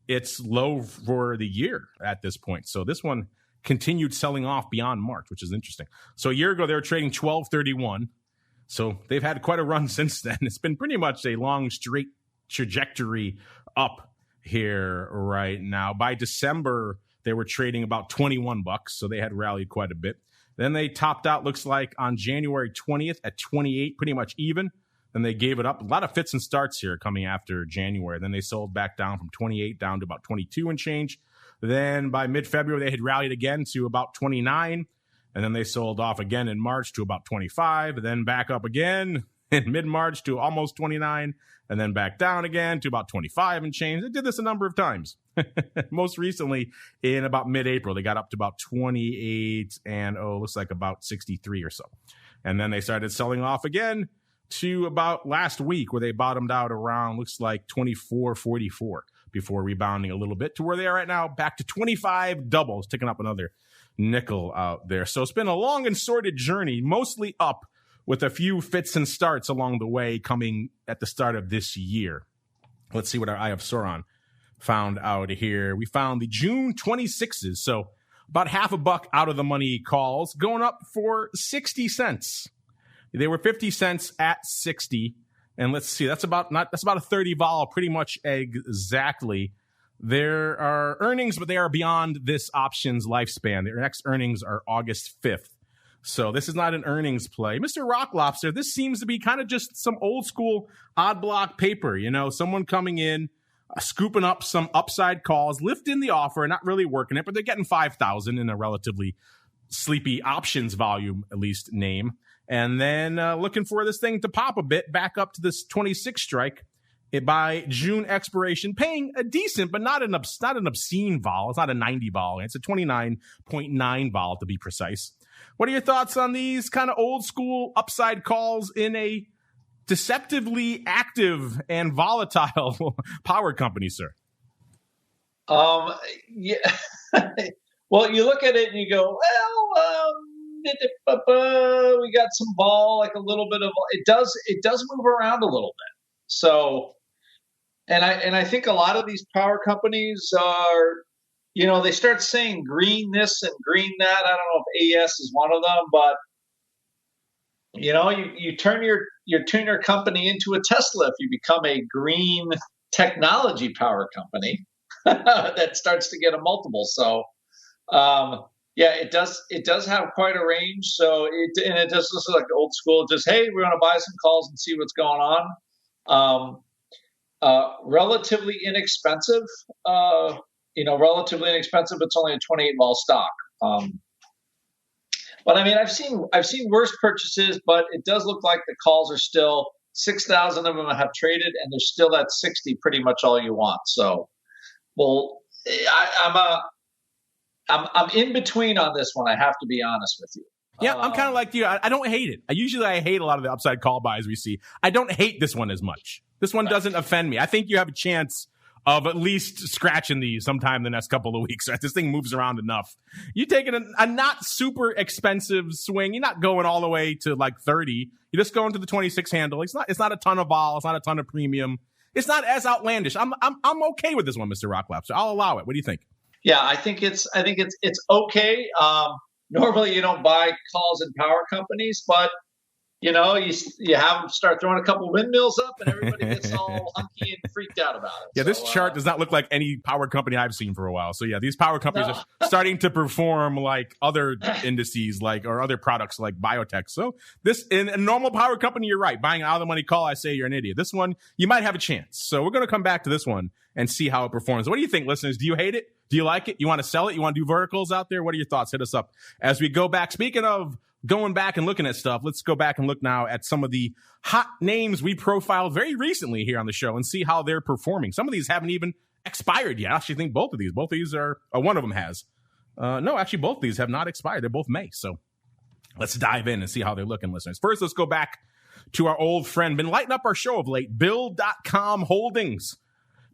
Speaker 2: its low for the year at this point. So this one continued selling off beyond March, which is interesting. So a year ago, they were trading 12.31. So they've had quite a run since then. It's been pretty much a long, straight trajectory up here right now. By December, they were trading about 21 bucks, so they had rallied quite a bit. Then they topped out, looks like, on January 20th at 28, pretty much even. Then they gave it up. A lot of fits and starts here coming after January. Then they sold back down from 28 down to about 22 and change. Then by mid-February, they had rallied again to about 29. And then they sold off again in March to about 25. Then back up again in mid-March to almost 29. And then back down again to about 25 and change. They did this a number of times. Most recently, in about mid-April, they got up to about 28 and, looks like about 63 or so. And then they started selling off again to about last week where they bottomed out around, looks like 24.44 before rebounding a little bit to where they are right now, back to 25 doubles, ticking up another nickel out there. So it's been a long and sordid journey, mostly up with a few fits and starts along the way coming at the start of this year. Let's see what our Eye of Sauron found out here. We found the June 26s, so about half a buck out of the money calls, going up for 60 cents. They were 50 cents at 60, and let's see, that's about a 30 vol, pretty much exactly. There are earnings, but they are beyond this option's lifespan. Their next earnings are August 5th. So this is not an earnings play. Mr. Rock Lobster, this seems to be kind of just some old school odd block paper, someone coming in, scooping up some upside calls, lifting the offer, not really working it, but they're getting 5,000 in a relatively sleepy options volume, at least name. And then looking for this thing to pop a bit back up to this 26 strike by June expiration, paying a decent, but not an obscene vol. It's not a 90 vol. It's a 29.9 vol to be precise. What are your thoughts on these kind of old school upside calls in a deceptively active and volatile power company, sir?
Speaker 3: Yeah. Well, you look at it and you go, we got some vol, like a little bit of it does move around a little bit. So, and I think a lot of these power companies are, they start saying green this and green that. I don't know if AES is one of them, but you turn your company into a Tesla if you become a green technology power company that starts to get a multiple. So, it does have quite a range. So it does look like old school. Just, hey, we're going to buy some calls and see what's going on. Relatively inexpensive. Relatively inexpensive. It's only a 28 vol stock. But I mean, I've seen worse purchases, but it does look like the calls are still 6,000 of them have traded, and they're still at 60, pretty much all you want. So, well, I'm in between on this one. I have to be honest with you.
Speaker 2: Yeah, I'm kind of like you. I don't hate it. I hate a lot of the upside call buys we see. I don't hate this one as much. This one doesn't offend me. I think you have a chance of at least scratching these sometime in the next couple of weeks. Right? This thing moves around enough. You're taking a not super expensive swing. You're not going all the way to like 30. You're just going to the 26 handle. It's not a ton of vol. It's not a ton of premium. It's not as outlandish. I'm okay with this one, Mr. Rock Lobster. I'll allow it. What do you think? Yeah,
Speaker 3: I think it's okay. Normally you don't buy calls in power companies, but you have them start throwing a couple windmills up, and everybody gets all hunky and freaked out about it.
Speaker 2: Yeah, this chart does not look like any power company I've seen for a while. So yeah, these power companies are starting to perform like other indices, or other products like biotech. So this, in a normal power company, you're right. Buying out of the money call, I say you're an idiot. This one, you might have a chance. So we're going to come back to this one and see how it performs. What do you think, listeners? Do you hate it? Do you like it? You want to sell it? You want to do verticals out there? What are your thoughts? Hit us up as we go back. Speaking of going back and looking at stuff, let's go back and look now at some of the hot names we profiled very recently here on the show and see how they're performing. Some of these haven't even expired yet. I actually think both of these are, one of them has. No, actually both of these have not expired. They're both May. So let's dive in and see how they're looking, listeners. First, let's go back to our old friend, been lighting up our show of late, Bill.com Holdings.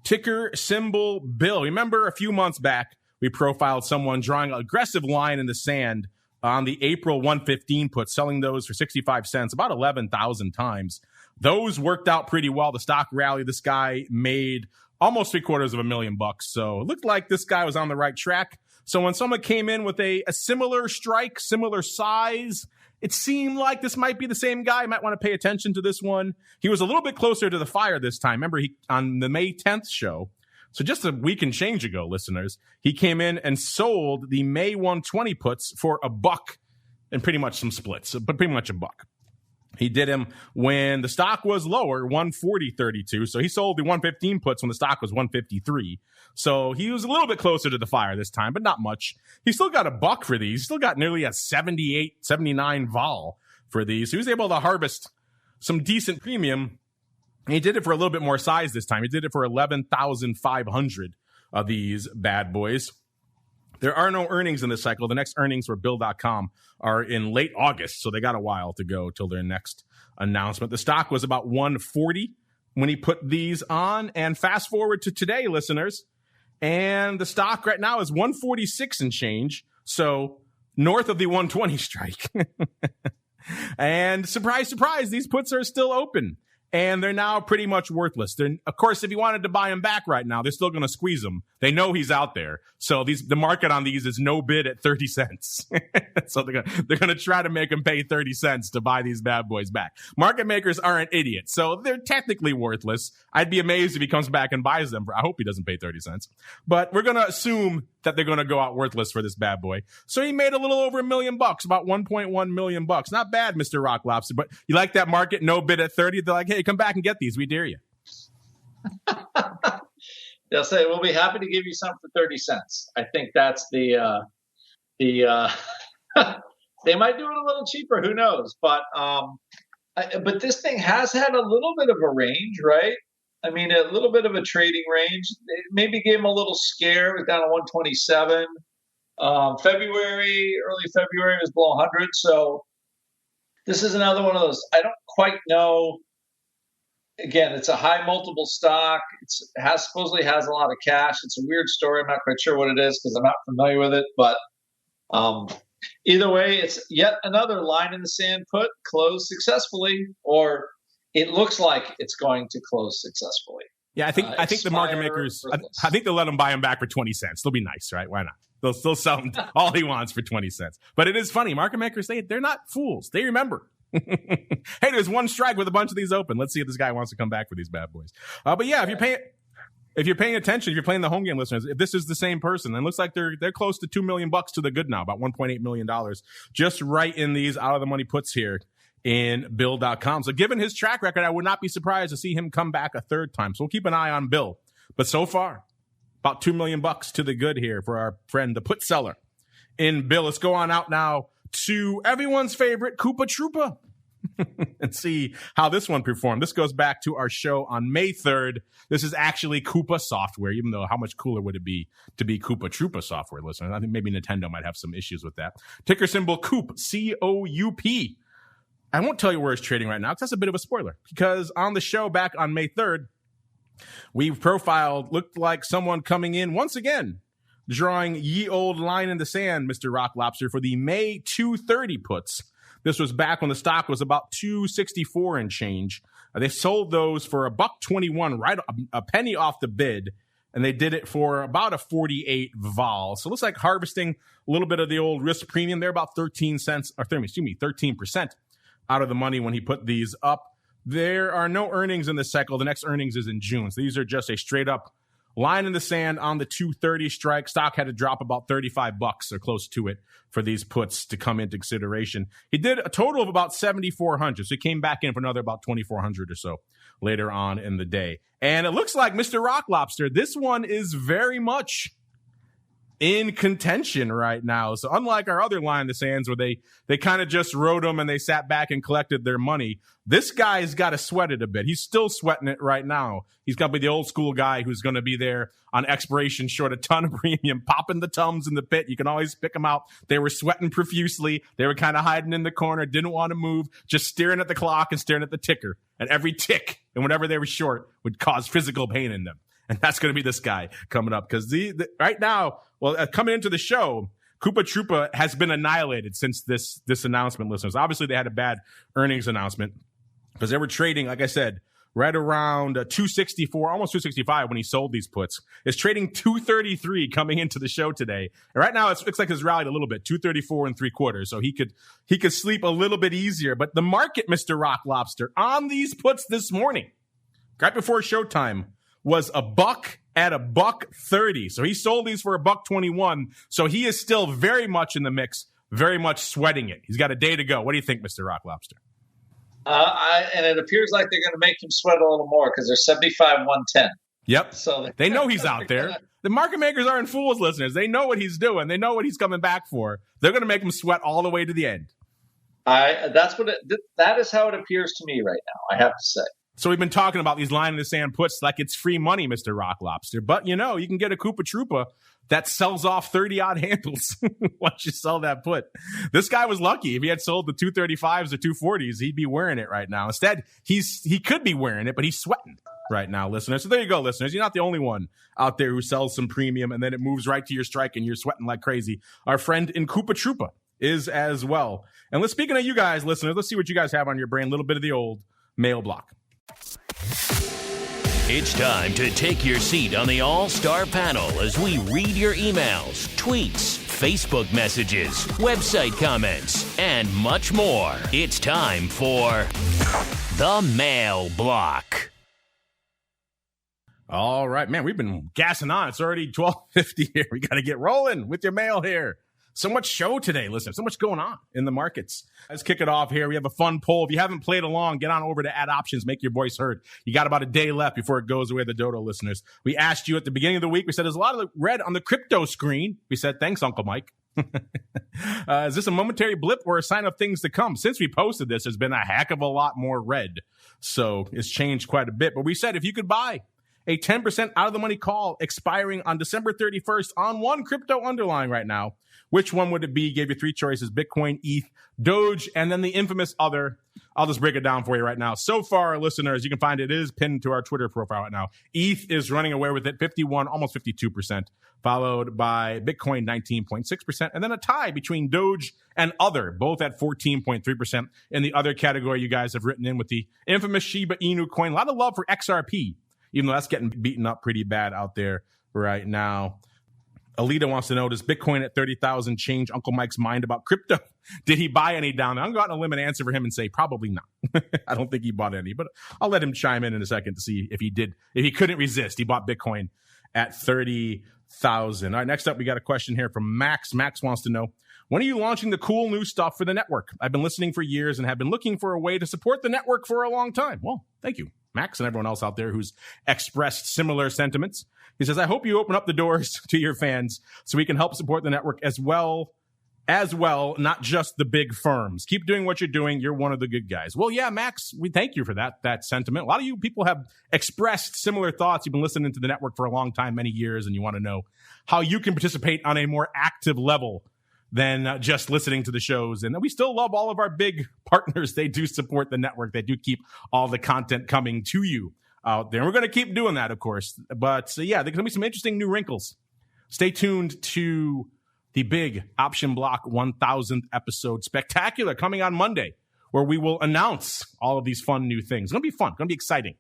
Speaker 2: Ticker symbol Bill. Remember a few months back, we profiled someone drawing an aggressive line in the sand on the April 115 put, selling those for 65 cents, about 11,000 times. Those worked out pretty well. The stock rally, this guy made almost $750,000. So it looked like this guy was on the right track. So when someone came in with a similar strike, similar size, it seemed like this might be the same guy. You might want to pay attention to this one. He was a little bit closer to the fire this time. Remember, on the May 10th show, so just a week and change ago, listeners, he came in and sold the May 120 puts for $1 and pretty much some splits, but pretty much $1. He did him when the stock was lower, 140.32. So he sold the 115 puts when the stock was 153. So he was a little bit closer to the fire this time, but not much. He still got $1 for these. He still got nearly a 78, 79 vol for these. So he was able to harvest some decent premium. And he did it for a little bit more size this time. He did it for 11,500 of these bad boys. There are no earnings in this cycle. The next earnings for Bill.com are in late August, so they got a while to go till their next announcement. The stock was about 140 when he put these on. And fast forward to today, listeners, and the stock right now is 146 and change, so north of the 120 strike. And surprise, surprise, these puts are still open. And they're now pretty much worthless. Of course, if you wanted to buy him back right now, they're still going to squeeze him. They know he's out there. So the market on these is no bid at 30 cents. So they're going to try to make him pay 30 cents to buy these bad boys back. Market makers aren't idiots. So they're technically worthless. I'd be amazed if he comes back and buys them. I hope he doesn't pay 30 cents. But we're going to assume that they're going to go out worthless for this bad boy. So he made a little over $1 million, about $1.1 million. Not bad, Mr. Rock Lobster. But you like that market? No bid at 30. They're like, hey, come back and get these. We dare you.
Speaker 3: They'll say, we'll be happy to give you some for 30 cents. I think that's they might do it a little cheaper. Who knows? But this thing has had a little bit of a range, right? I mean, a little bit of a trading range. It maybe gave him a little scare. It was down to 127. Early February was below 100. So this is another one of those. I don't quite know. Again, it's a high multiple stock. It supposedly has a lot of cash. It's a weird story. I'm not quite sure what it is because I'm not familiar with it. But either way, it's yet another line in the sand put, closed successfully, or it looks like it's going to close successfully.
Speaker 2: Yeah, I think the market makers, I think they'll let him buy him back for 20 cents. They'll be nice, right? Why not? They'll still sell him all he wants for 20 cents. But it is funny. Market makers, they're not fools. They remember. Hey, there's one strike with a bunch of these open. Let's see if this guy wants to come back for these bad boys. But yeah, if you're paying attention, if you're playing the home game, listeners, if this is the same person, then it looks like they're close to $2 million to the good now, about $1.8 million, just right in these out of the money puts here in Bill.com. So given his track record, I would not be surprised to see him come back a third time. So we'll keep an eye on Bill. But so far, about $2 million to the good here for our friend, the put seller in Bill. Let's go on out now to everyone's favorite Koopa Troopa and see how this one performed. This goes back to our show on May 3rd. This is actually Koopa software, even though how much cooler would it be to be Koopa Troopa software, listeners? I think maybe Nintendo might have some issues with that. Ticker symbol COUP, C-O-U-P. I won't tell you where it's trading right now because that's a bit of a spoiler. Because on the show back on May 3rd, we profiled, looked like someone coming in once again, drawing ye old line in the sand, Mr. Rock Lobster, for the May 230 puts. This was back when the stock was about $2.64 and change. They sold those for $1.21, right a penny off the bid, and they did it for about a 48 vol. So it looks like harvesting a little bit of the old risk premium there, about 13%. out of the money when he put these up. There are no earnings in this cycle. The next earnings is in June. So these are just a straight up line in the sand on the 230 strike. Stock had to drop about $35 or close to it for these puts to come into consideration. He did a total of about 7,400. So he came back in for another about 2,400 or so later on in the day. And it looks like Mr. Rock Lobster, this one is very much in contention right now. So unlike our other line in the sands where they kind of just rode them and they sat back and collected their money, this guy's got to sweat it a bit. He's still sweating it right now. He's going to be the old school guy who's going to be there on expiration, short a ton of premium, popping the Tums in the pit. You can always pick them out. They were sweating profusely. They were kind of hiding in the corner, didn't want to move, just staring at the clock and staring at the ticker. And every tick and whenever they were short would cause physical pain in them. And that's going to be this guy coming up because right now, coming into the show, Koopa Troopa has been annihilated since this announcement, listeners. Obviously, they had a bad earnings announcement because they were trading, like I said, right around 264, almost 265 when he sold these puts. It's trading 233 coming into the show today. And right now, it looks like it's rallied a little bit, 234 3/4. So he could sleep a little bit easier. But the market, Mr. Rock Lobster, on these puts this morning, right before showtime, was $1 at $1.30. So he sold these for $1.21. So he is still very much in the mix, very much sweating it. He's got a day to go. What do you think, Mr. Rock Lobster?
Speaker 3: And it appears like they're going to make him sweat a little more because they're 75, 110.
Speaker 2: Yep.
Speaker 3: So
Speaker 2: they know he's out there. The market makers aren't fools, listeners. They know what he's doing. They know what he's coming back for. They're going to make him sweat all the way to the end.
Speaker 3: That is how it appears to me right now, I have to say.
Speaker 2: So we've been talking about these line in the sand puts like it's free money, Mr. Rock Lobster. But, you can get a Koopa Troopa that sells off 30-odd handles once you sell that put. This guy was lucky. If he had sold the 235s or 240s, he'd be wearing it right now. Instead, he could be wearing it, but he's sweating right now, listeners. So there you go, listeners. You're not the only one out there who sells some premium, and then it moves right to your strike, and you're sweating like crazy. Our friend in Koopa Troopa is as well. And speaking of you guys, listeners, let's see what you guys have on your brain. A little bit of the old mail block.
Speaker 1: It's time to take your seat on the All-Star panel as we read your emails, tweets, Facebook messages, website comments, and much more. It's time for the Mail Block.
Speaker 2: All right, man, we've been gassing on. It's already 12:50 here. We got to get rolling with your mail here. So much show today, listen. So much going on in the markets. Let's kick it off here. We have a fun poll. If you haven't played along, get on over to Add Options. Make your voice heard. You got about a day left before it goes away, the Dodo listeners. We asked you at the beginning of the week. We said there's a lot of red on the crypto screen. We said, thanks, Uncle Mike. Is this a momentary blip or a sign of things to come? Since we posted this, there's been a heck of a lot more red. So it's changed quite a bit. But we said if you could buy a 10% out of the money call expiring on December 31st on one crypto underlying right now, which one would it be? Gave you three choices: Bitcoin, ETH, Doge, and then the infamous other. I'll just break it down for you right now. So far, listeners, you can find it is pinned to our Twitter profile right now. ETH is running away with it, 51, almost 52%, followed by Bitcoin, 19.6%, and then a tie between Doge and other, both at 14.3%. In the other category, you guys have written in with the infamous Shiba Inu coin. A lot of love for XRP, even though that's getting beaten up pretty bad out there right now. Alita wants to know, does Bitcoin at 30,000 change Uncle Mike's mind about crypto? Did he buy any down there? I'm going to go out on a limb and answer for him and say probably not. I don't think he bought any, but I'll let him chime in a second to see if he did. If he couldn't resist, he bought Bitcoin at 30,000. All right, next up, we got a question here from Max. Max wants to know, when are you launching the cool new stuff for the network? I've been listening for years and have been looking for a way to support the network for a long time. Well, thank you, Max, and everyone else out there who's expressed similar sentiments. He says, I hope you open up the doors to your fans so we can help support the network as well, not just the big firms. Keep doing what you're doing. You're one of the good guys. Well, yeah, Max, we thank you for that sentiment. A lot of you people have expressed similar thoughts. You've been listening to the network for a long time, many years, and you want to know how you can participate on a more active level than just listening to the shows. And we still love all of our big partners. They do support the network. They do keep all the content coming to you out there. And we're going to keep doing that, of course. But yeah, there's going to be some interesting new wrinkles. Stay tuned to the big Option Block 1000th episode spectacular coming on Monday, where we will announce all of these fun new things. It's going to be fun. It's going to be exciting.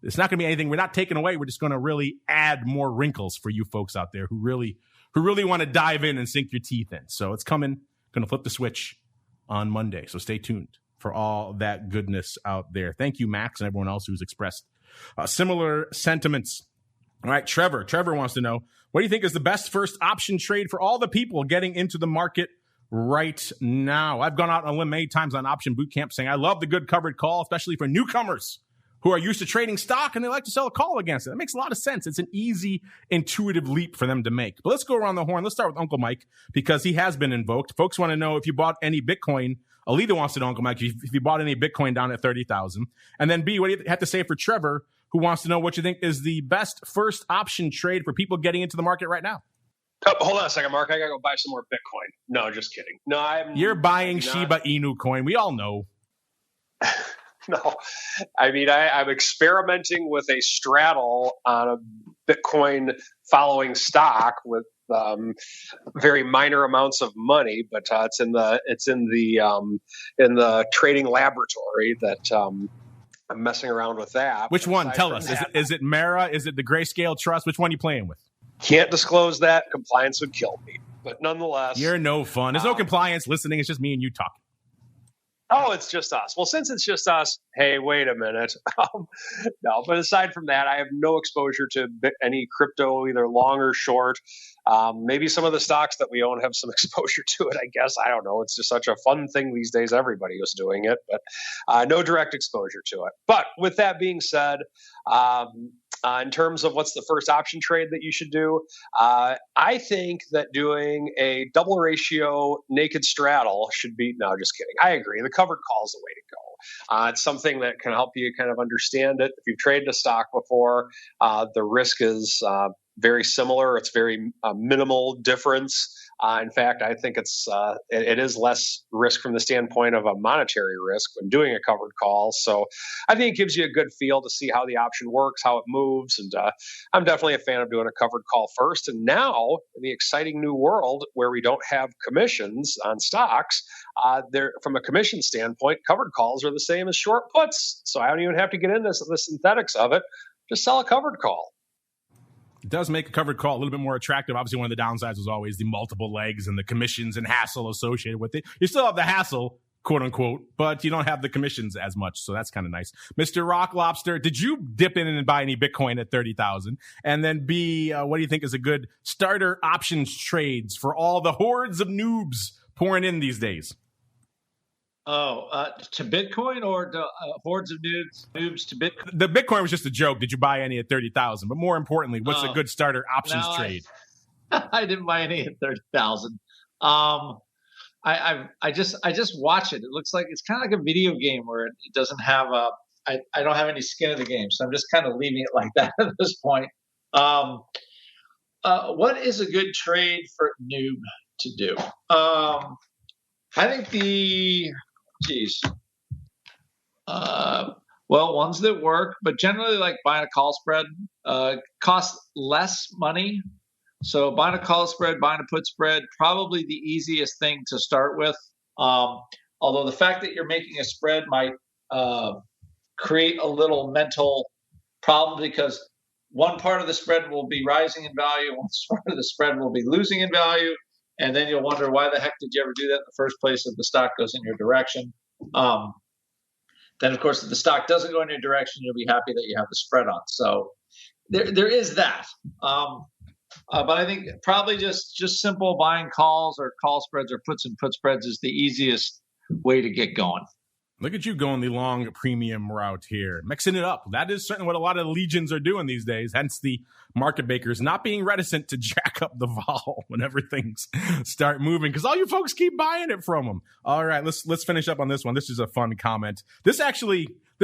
Speaker 2: It's not going to be anything we're not taking away. We're just going to really add more wrinkles for you folks out there who really want to dive in and sink your teeth in. So it's coming. Going to flip the switch on Monday. So stay tuned for all that goodness out there. Thank you, Max, and everyone else who's expressed similar sentiments. All right, Trevor. Trevor wants to know, what do you think is the best first option trade for all the people getting into the market right now? I've gone out on a limb many times on Option Bootcamp saying I love the good covered call, especially for newcomers who are used to trading stock and they like to sell a call against it. That makes a lot of sense. It's an easy, intuitive leap for them to make. But let's go around the horn. Let's start with Uncle Mike because he has been invoked. Folks want to know if you bought any Bitcoin. Alita wants to know, Uncle Mike, if you bought any Bitcoin down at 30,000. And then B, what do you have to say for Trevor, who wants to know what you think is the best first option trade for people getting into the market right now?
Speaker 4: Oh, hold on a second, Mark. I got to go buy some more Bitcoin. No, just kidding. No,
Speaker 2: You're buying Shiba Inu coin. We all know.
Speaker 4: No, I mean, I'm experimenting with a straddle on a Bitcoin following stock with very minor amounts of money, but it's in the trading laboratory that I'm messing around with that.
Speaker 2: Which one? Tell us. Is it Mara? Is it the Grayscale Trust? Which one are you playing with?
Speaker 4: Can't disclose that. Compliance would kill me. But nonetheless,
Speaker 2: you're no fun. There's no compliance listening. It's just me and you talking.
Speaker 4: Oh, it's just us. Well, since it's just us, hey, wait a minute. No, but aside from that, I have no exposure to any crypto, either long or short. Maybe some of the stocks that we own have some exposure to it, I guess. I don't know. It's just such a fun thing these days. Everybody is doing it, but no direct exposure to it. But with that being said, in terms of what's the first option trade that you should do, I think that doing a double ratio naked straddle should be, no, just kidding. I agree. The covered call is the way to go. It's something that can help you kind of understand it. If you've traded a stock before, the risk is very similar. It's very minimal difference. In fact, I think it is less risk from the standpoint of a monetary risk when doing a covered call. So I think it gives you a good feel to see how the option works, how it moves. And I'm definitely a fan of doing a covered call first. And now in the exciting new world where we don't have commissions on stocks, from a commission standpoint, covered calls are the same as short puts. So I don't even have to get into the synthetics of it. Just sell a covered call.
Speaker 2: It does make a covered call a little bit more attractive. Obviously, one of the downsides was always the multiple legs and the commissions and hassle associated with it. You still have the hassle, quote unquote, but you don't have the commissions as much. So that's kind of nice. Mr. Rock Lobster, did you dip in and buy any Bitcoin at 30,000? And then B, what do you think is a good starter options trades for all the hordes of noobs pouring in these days?
Speaker 3: To Bitcoin or to, hordes of noobs to Bitcoin?
Speaker 2: The Bitcoin was just a joke. Did you buy any at 30,000? But more importantly, what's a good starter options trade?
Speaker 3: I didn't buy any at 30,000. I just watch it. It looks like it's kind of like a video game where it doesn't have I don't have any skin in the game, so I'm just kind of leaving it like that at this point. What is a good trade for noob to do? I think ones that work, but generally like buying a call spread costs less money. So buying a call spread, buying a put spread, probably the easiest thing to start with. Although the fact that you're making a spread might create a little mental problem because one part of the spread will be rising in value, one part of the spread will be losing in value, and then you'll wonder why the heck did you ever do that in the first place if the stock goes in your direction. Then, of course, if the stock doesn't go in your direction, you'll be happy that you have the spread on. So there is that. But I think probably just simple buying calls or call spreads or puts and put spreads is the easiest way to get going.
Speaker 2: Look at you going the long premium route here, mixing it up. That is certainly what a lot of legions are doing these days, hence the market makers not being reticent to jack up the vol whenever things start moving, because all you folks keep buying it from them. All right, let's finish up on this one. This is a fun comment. This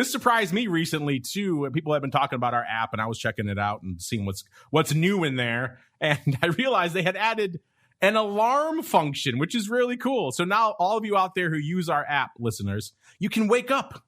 Speaker 2: surprised me recently, too. People have been talking about our app, and I was checking it out and seeing what's new in there, and I realized they had added an alarm function, which is really cool. So now all of you out there who use our app, listeners, you can wake up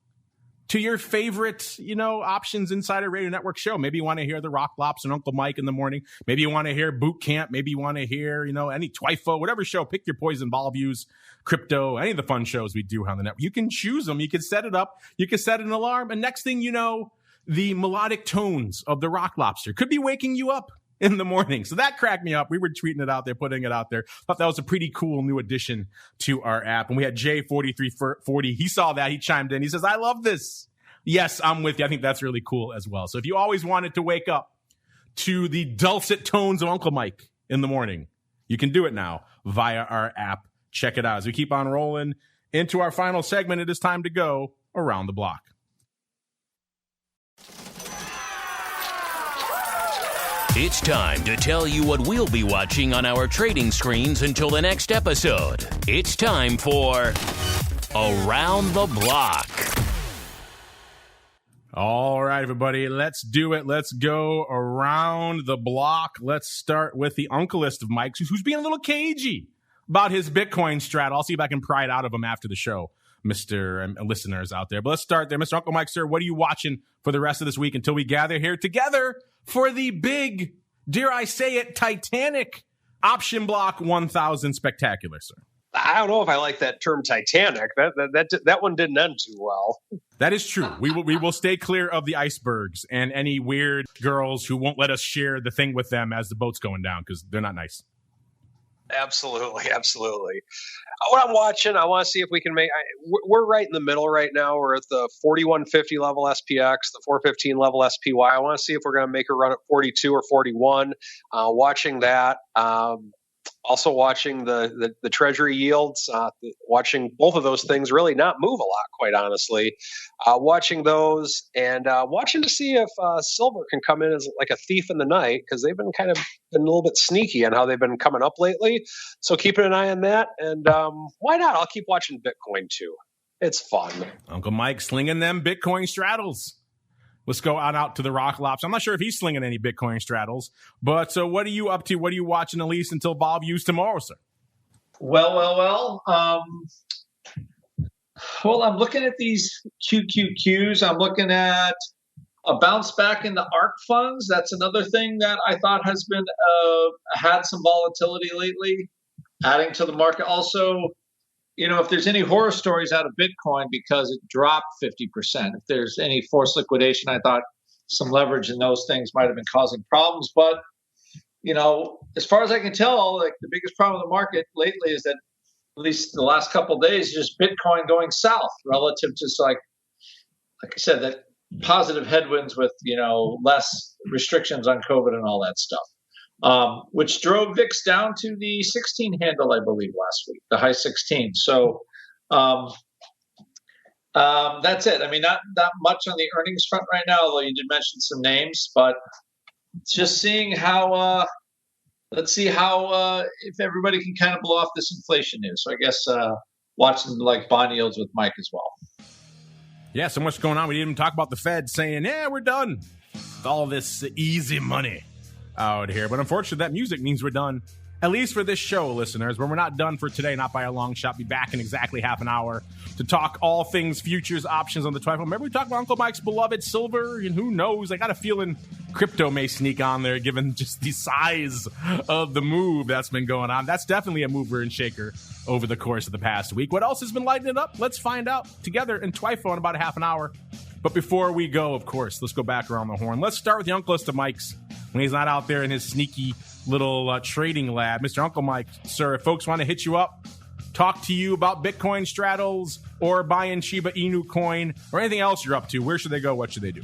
Speaker 2: to your favorite, Options Insider Radio Network show. Maybe you want to hear the Rock Lops and Uncle Mike in the morning. Maybe you want to hear Boot Camp. Maybe you want to hear, any Twifo, whatever show. Pick your poison, ball views, crypto, any of the fun shows we do on the network. You can choose them. You can set it up. You can set an alarm. And next thing you know, the melodic tones of the Rock Lobster could be waking you up in the morning. So that cracked me up. We were tweeting it out there, putting it out there. Thought that was a pretty cool new addition to our app. And we had J4340. He saw that. He chimed in. He says, I love this. Yes, I'm with you. I think that's really cool as well. So if you always wanted to wake up to the dulcet tones of Uncle Mike in the morning, you can do it now via our app. Check it out. As we keep on rolling into our final segment, it is time to go around the block.
Speaker 1: It's time to tell you what we'll be watching on our trading screens until the next episode. It's time for Around the Block.
Speaker 2: All right, everybody, let's do it. Let's go around the block. Let's start with the uncleist of Mike's, who's being a little cagey about his Bitcoin strat. I'll see if I can pry it out of him after the show, Mr. listeners out there. But let's start there. Mr. Uncle Mike, sir, what are you watching for the rest of this week until we gather here together for the big, dare I say it, Titanic Option Block 1000 Spectacular, sir?
Speaker 4: I don't know if I like that term Titanic. That one didn't end too well.
Speaker 2: That is true. We will stay clear of the icebergs and any weird girls who won't let us share the thing with them as the boat's going down because they're not nice.
Speaker 4: Absolutely. What I'm watching, I want to see if we can make. We're right in the middle right now. We're at the 4150 level SPX, the 415 level SPY. I want to see if we're going to make a run at 42 or 41. Watching that. Also watching the treasury yields, watching both of those things really not move a lot, quite honestly. Watching those and watching to see if silver can come in as like a thief in the night, because they've been a little bit sneaky on how they've been coming up lately. So keeping an eye on that. And why not? I'll keep watching Bitcoin too. It's fun.
Speaker 2: Uncle Mike slinging them Bitcoin straddles. Let's go out to the Rock Lops. I'm not sure if he's slinging any Bitcoin straddles, but so what are you up to? What are you watching at least until Bob views tomorrow, sir?
Speaker 3: Well. I'm looking at these QQQs. I'm looking at a bounce back in the ARK funds. That's another thing that I thought has been had some volatility lately, adding to the market. Also, if there's any horror stories out of Bitcoin because it dropped 50%, if there's any forced liquidation, I thought some leverage in those things might have been causing problems. But, as far as I can tell, like the biggest problem in the market lately is that at least the last couple of days, just Bitcoin going south relative to like I said, that positive headwinds with, less restrictions on COVID and all that stuff. Which drove VIX down to the 16 handle, I believe, last week, the high 16. So that's it. I mean, not much on the earnings front right now, although you did mention some names, but just seeing how, let's see how, if everybody can kind of blow off this inflation news. So I guess watching like bond yields with Mike as well.
Speaker 2: Yeah, so much going on. We didn't even talk about the Fed saying, yeah, we're done with all this easy money out here. But unfortunately, that music means we're done, at least for this show, listeners. But we're not done for today, not by a long shot. Be back in exactly half an hour to talk all things futures options on the 12. Remember we talked about Uncle Mike's beloved silver, and who knows? I got a feeling crypto may sneak on there given just the size of the move that's been going on. That's definitely a mover and shaker over the course of the past week. What else has been lighting it up? Let's find out together in Twifo in about a half an hour. But before we go, of course, let's go back around the horn. Let's start with the uncleist of Mike's when he's not out there in his sneaky little trading lab. Mr. Uncle Mike, sir, if folks want to hit you up, talk to you about Bitcoin straddles or buying Shiba Inu coin or anything else you're up to, where should they go? What should they do?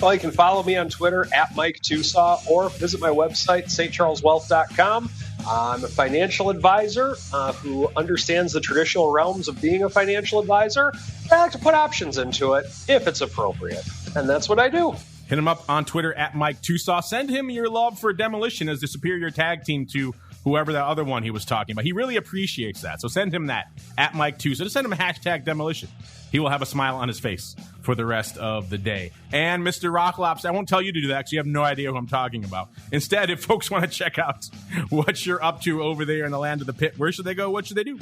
Speaker 4: Well, you can follow me on Twitter at Mike TOSAW or visit my website, stcharleswealth.com. I'm a financial advisor who understands the traditional realms of being a financial advisor. I like to put options into it if it's appropriate, and that's what I do.
Speaker 2: Hit him up on Twitter at Mike TOSAW. Send him your love for Demolition as the superior tag team to whoever that other one he was talking about. He really appreciates that. So send him that at Mike TOSAW. Just send him a hashtag Demolition. He will have a smile on his face for the rest of the day. And Mr. Rocklops, I won't tell you to do that because you have no idea who I'm talking about. Instead, if folks want to check out what you're up to over there in the land of the pit, where should they go? What should they do?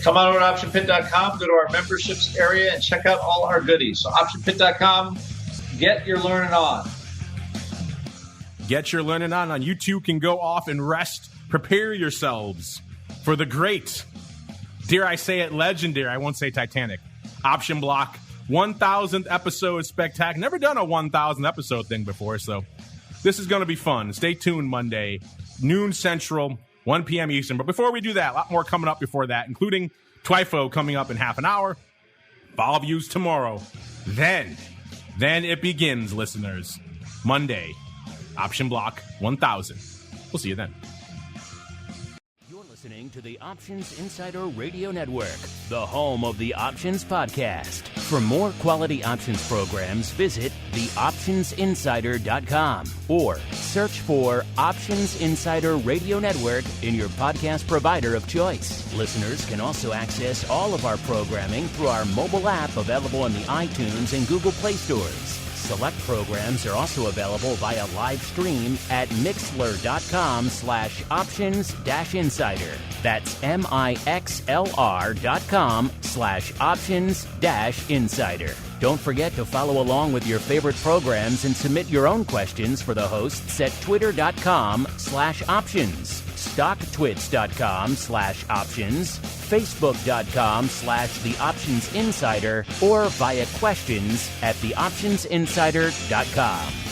Speaker 3: Come on over to optionpit.com, go to our memberships area, and check out all our goodies. So optionpit.com, get your learning on.
Speaker 2: Get your learning on. You too can go off and rest. Prepare yourselves for the great, dare I say it, legendary, I won't say Titanic, Option Block 1000th episode spectacular. Never done a 1000 episode thing before, so This is going to be fun. Stay tuned Monday, noon Central, 1 p.m. Eastern. But before we do that, a lot more coming up before that, including TWIFO coming up in half an hour, Vol Views tomorrow. Then it begins, listeners. Monday, Option Block 1000. We'll see you then.
Speaker 1: Listening to the Options Insider Radio Network, the home of the Options Podcast. For more quality options programs, visit theoptionsinsider.com or search for Options Insider Radio Network in your podcast provider of choice. Listeners can also access all of our programming through our mobile app available in the iTunes and Google Play stores. Select programs are also available via live stream at mixlr.com/options-insider. That's mixlr.com/options-insider. Don't forget to follow along with your favorite programs and submit your own questions for the hosts at twitter.com/options, stocktwits.com/options, facebook.com/theoptionsinsider, or via questions at theoptionsinsider.com.